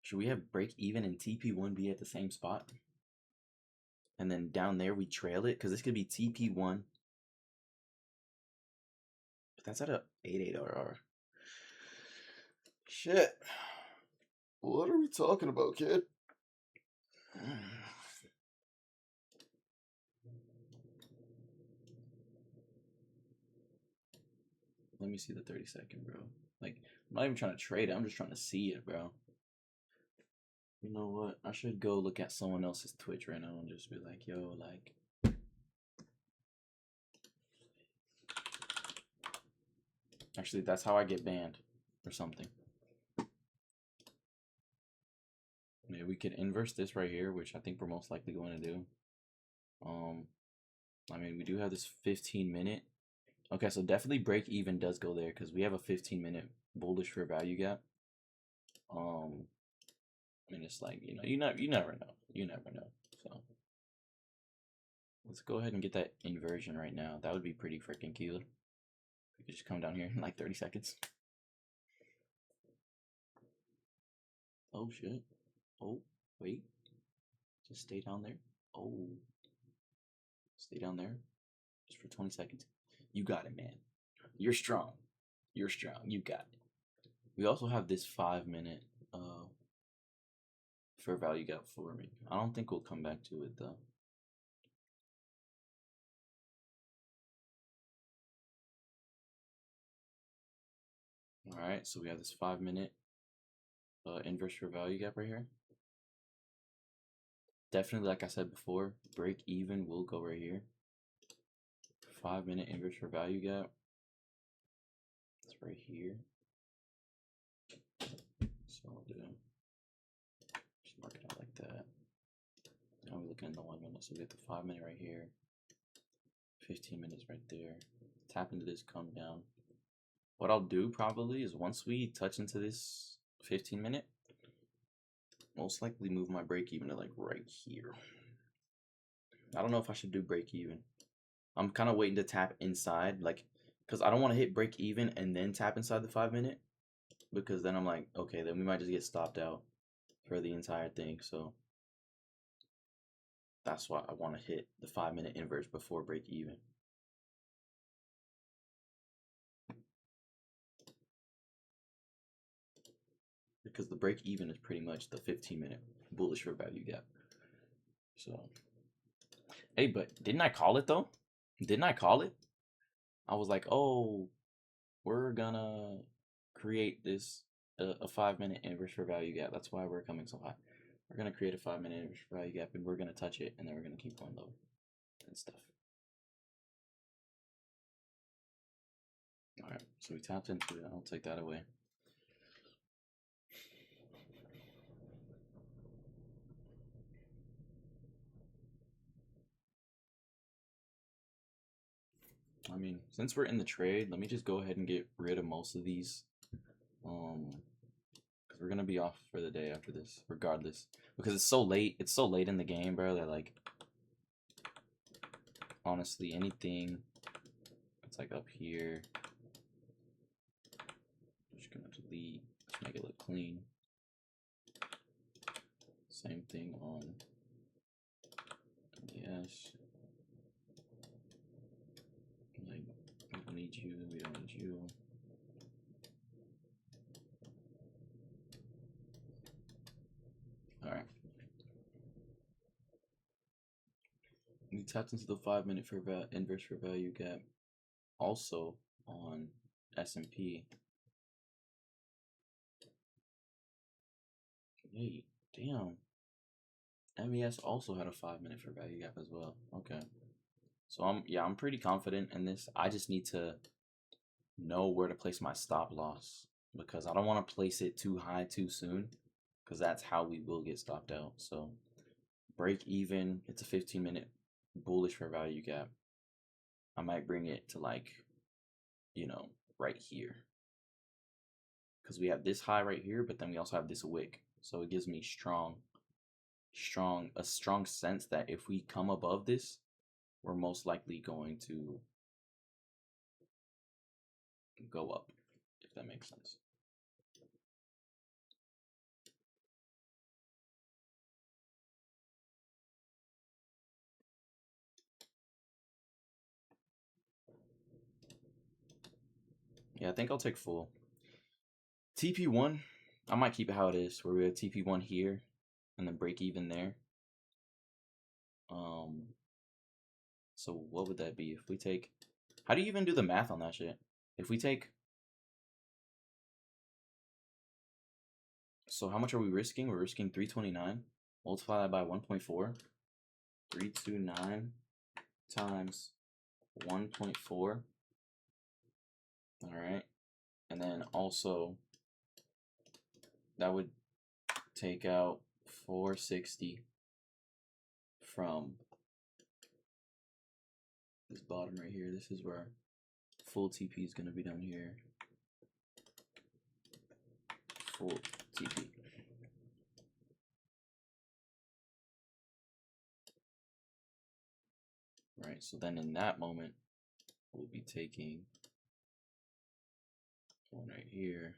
Should we have break even and TP1 be at the same spot? And then down there we trail it? Because this could be TP1. But that's at a 8.8 RR. Shit. What are we talking about, kid? Let me see the 30-second, bro. Like, I'm not even trying to trade it. I'm just trying to see it, bro. You know what? I should go look at someone else's Twitch right now and just be like, yo, like... Actually, that's how I get banned or something. Maybe we could inverse this right here, which I think we're most likely going to do. I mean, we do have this 15-minute. Okay, so definitely break even does go there because we have a 15-minute bullish for value gap. I mean, it's like, you know, you never know. You never know. So let's go ahead and get that inversion right now. That would be pretty freaking cute. We could just come down here in like 30 seconds. Oh shit. Oh, wait. Just stay down there. Oh. Stay down there. Just for 20 seconds. You got it, man. You're strong. You're strong. You got it. We also have this 5-minute fair value gap for me. I don't think we'll come back to it though. Alright, so we have this 5-minute inverse fair value gap right here. Definitely, like I said before, break even will go right here. 5-minute inverse fair value gap. It's right here. So I'll do just mark it out like that. Now we're looking at the 1 minute, so we get the 5-minute right here. 15 minutes right there. Tap into this, come down. What I'll do probably is once we touch into this 15-minute, most likely move my break even to like right here. I don't know if I should do break even. I'm kind of waiting to tap inside, like, because I don't want to hit break even and then tap inside the 5-minute, because then I'm like, okay, then we might just get stopped out for the entire thing. So that's why I want to hit the 5-minute inverse before break even. Because the break even is pretty much the 15-minute bullish for value gap. So, hey, but didn't I call it though? Didn't I call it? I was like, oh, we're gonna create this a 5-minute inverse for value gap. That's why we're coming so high. We're gonna create a 5-minute inverse for value gap, and we're gonna touch it, and then we're gonna keep going lower and stuff. All right, so we tapped into it. I'll take that away. I mean, since we're in the trade, let me just go ahead and get rid of most of these. Because we're gonna be off for the day after this, regardless. Because it's so late. It's so late in the game, bro. That like, honestly, anything that's like up here, I'm just gonna delete. Just make it look clean. Same thing on yes. Like, we don't need you. We don't need you. All right. We tapped into the 5-minute inverse fair value gap, also on S&P. Wait, damn. MES also had a 5-minute fair value gap as well. Okay. So I'm pretty confident in this. I just need to know where to place my stop loss because I don't want to place it too high too soon because that's how we will get stopped out. So break even, it's a 15-minute bullish fair value gap. I might bring it to like, you know, right here. Because we have this high right here, but then we also have this wick. So it gives me a strong sense that if we come above this, we're most likely going to go up, if that makes sense. Yeah, I think I'll take full. TP1, I might keep it how it is, where we have TP1 here and then break even there. So what would that be if we take, how do you even do the math on that shit? If we take, so how much are we risking? We're risking 329. Multiply that by 1.4. 329 times 1.4. All right. And then also that would take out 460 from this bottom right here. This is where full TP is going to be down here. Full TP. Right, so then in that moment, we'll be taking one right here.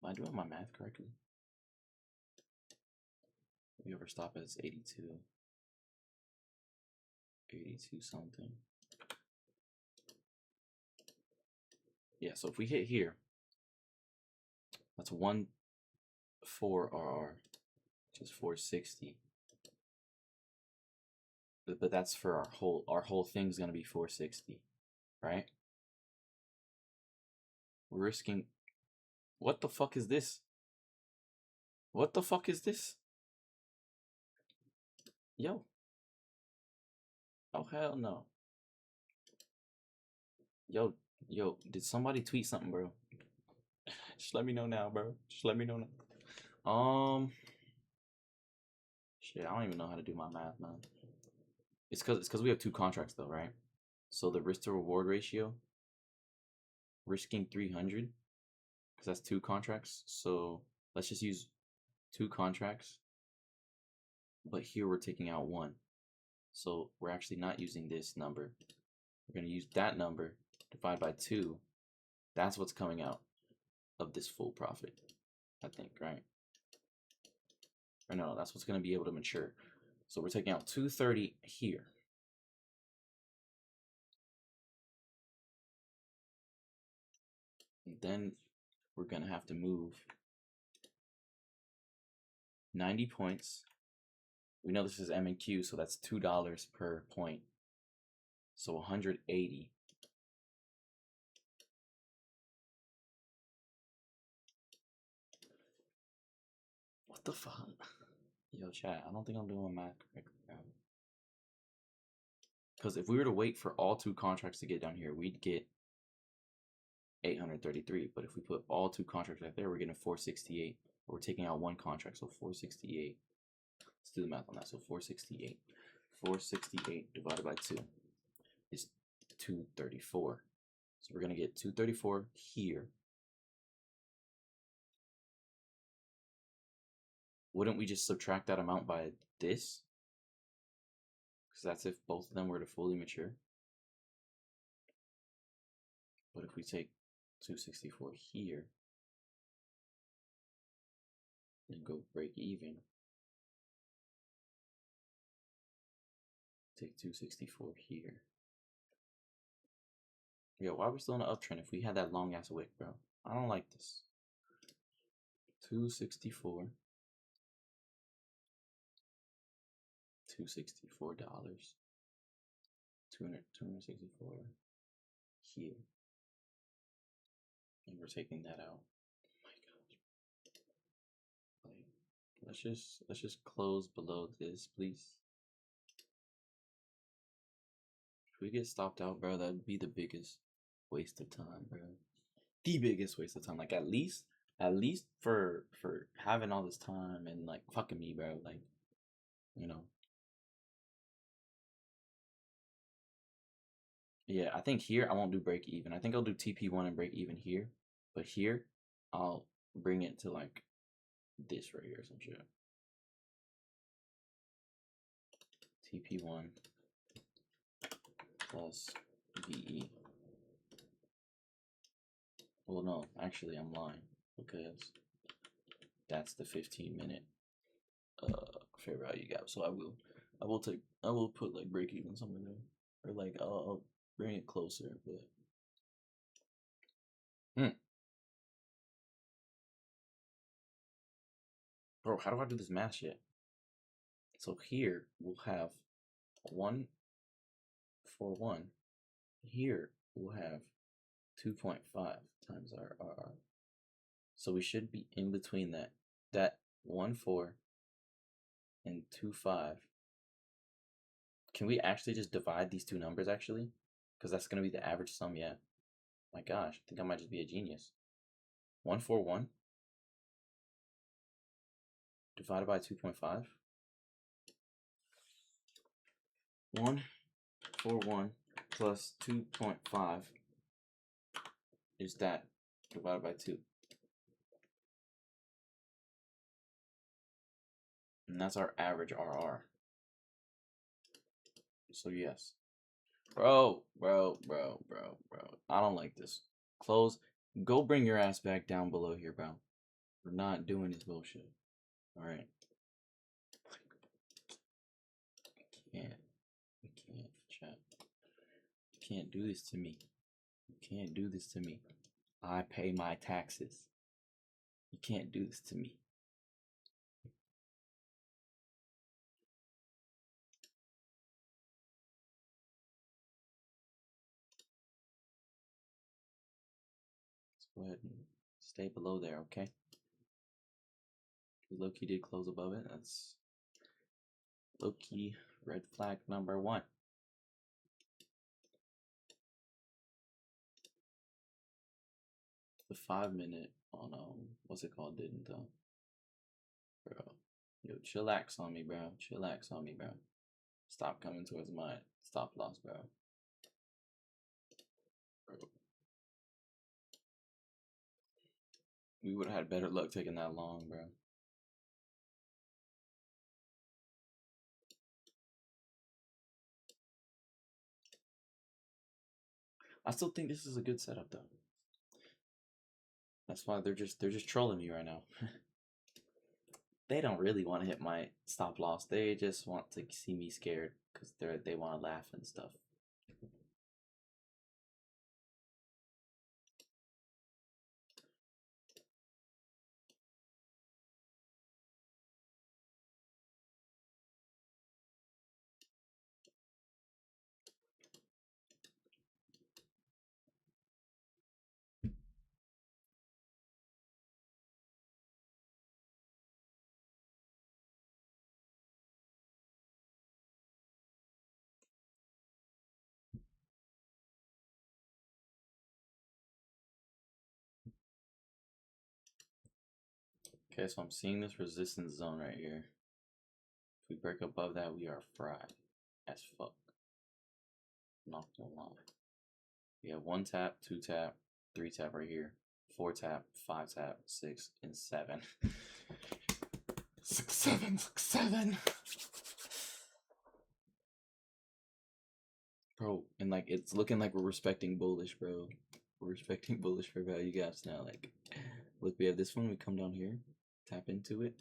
Am I doing my math correctly? We overstop at 82. 82 something. Yeah, so if we hit here, that's 1.4 RR, which is 460. But that's for our whole thing's gonna be 460, right? We're risking. What the fuck is this? What the fuck is this? Yo. Oh hell no. Yo, did somebody tweet something, bro? Just let me know now, bro. Just let me know now. Shit, I don't even know how to do my math, man. It's cause we have 2 contracts though, right? So the risk to reward ratio, risking 300, because that's 2 contracts. So let's just use 2 contracts. But here we're taking out 1. So we're actually not using this number. We're gonna use that number, divide by 2. That's what's coming out of this full profit, I think, right? Or no, that's what's gonna be able to mature. So we're taking out 230 here. And then we're gonna have to move 90 points. We know this is M and Q, so that's $2 per point. So 180. What the fuck? Yo, chat, I don't think I'm doing math correctly. Because if we were to wait for all 2 contracts to get down here, we'd get 833. But if we put all 2 contracts right there, we're getting 468. We're taking out 1 contract, so 468. Let's do the math on that. So 468. 468 divided by 2 is 234. So we're going to get 234 here. Wouldn't we just subtract that amount by this? Because that's if both of them were to fully mature. But if we take 264 here and go break even, take 264 here. Yo, why are we still in an uptrend if we had that long ass wick, bro? I don't like this. 264. $264. 264 here. And we're taking that out. Oh my gosh. Like, let's just close below this, please. If we get stopped out, bro, that'd be the biggest waste of time, bro. The biggest waste of time. Like at least for having all this time and like fucking me, bro. Like, you know. Yeah, I think here I won't do break even. I think I'll do TP1 and break even here. But here, I'll bring it to like this right here or some shit. TP1 plus VE. Well, no, actually I'm lying because that's the 15-minute fair value gap. So I will put like break even something there, or like I'll bring it closer. But bro, how do I do this math yet? So here we'll have 141. Here we'll have 2.5 times our RR. So we should be in between that 1.4 and 2.5. Can we actually just divide these two numbers actually? Because that's gonna be the average sum, yeah. My gosh, I think I might just be a genius. 141 divided by 2.5. 141 plus 2.5 is that divided by 2. And that's our average RR. So yes. Bro. I don't like this. Close. Go bring your ass back down below here, bro. We're not doing this bullshit. Alright. We can't, chat. You can't do this to me. You can't do this to me. I pay my taxes. You can't do this to me. Let's go ahead and stay below there, okay? Low-key did close above it. That's low-key red flag number 1. The 5-minute on what's it called didn't though. Bro. Yo, chillax on me, bro. Chillax on me, bro. Stop coming towards my stop loss, bro. We would have had better luck taking that long, bro. I still think this is a good setup though. That's why they're just trolling me right now. They don't really want to hit my stop loss. They just want to see me scared because they want to laugh and stuff. Okay, so I'm seeing this resistance zone right here. If we break above that, we are fried. as fuck. Not gonna lie. We have 1 tap, 2 tap, 3 tap right here, 4 tap, 5 tap, 6, and 7. 6, 7, 6, 7. Bro, and like it's looking like we're respecting bullish, bro. We're respecting bullish for value gaps now. Like, look, we have this one. We come down here, tap into it,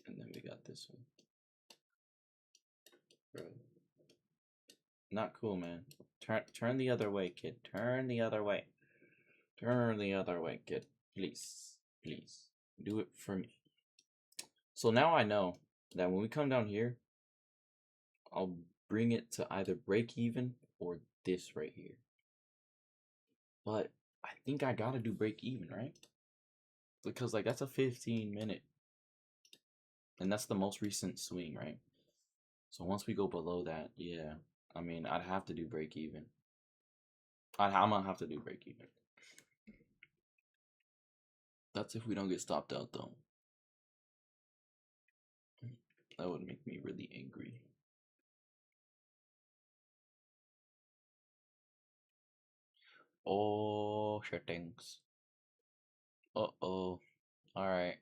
and then we got this one. Bro, not cool, man. Turn the other way, kid. Turn the other way. Turn the other way, kid. Please, please, do it for me. So now I know that when we come down here, I'll bring it to either break even or this right here. But I think I gotta do break even, right? Because like that's a 15-minute. And that's the most recent swing, right? So once we go below that, yeah. I mean, I'd have to do break even. I'm gonna have to do break even. That's if we don't get stopped out though. That would make me really angry. Oh, shittings. Uh-oh. Alright.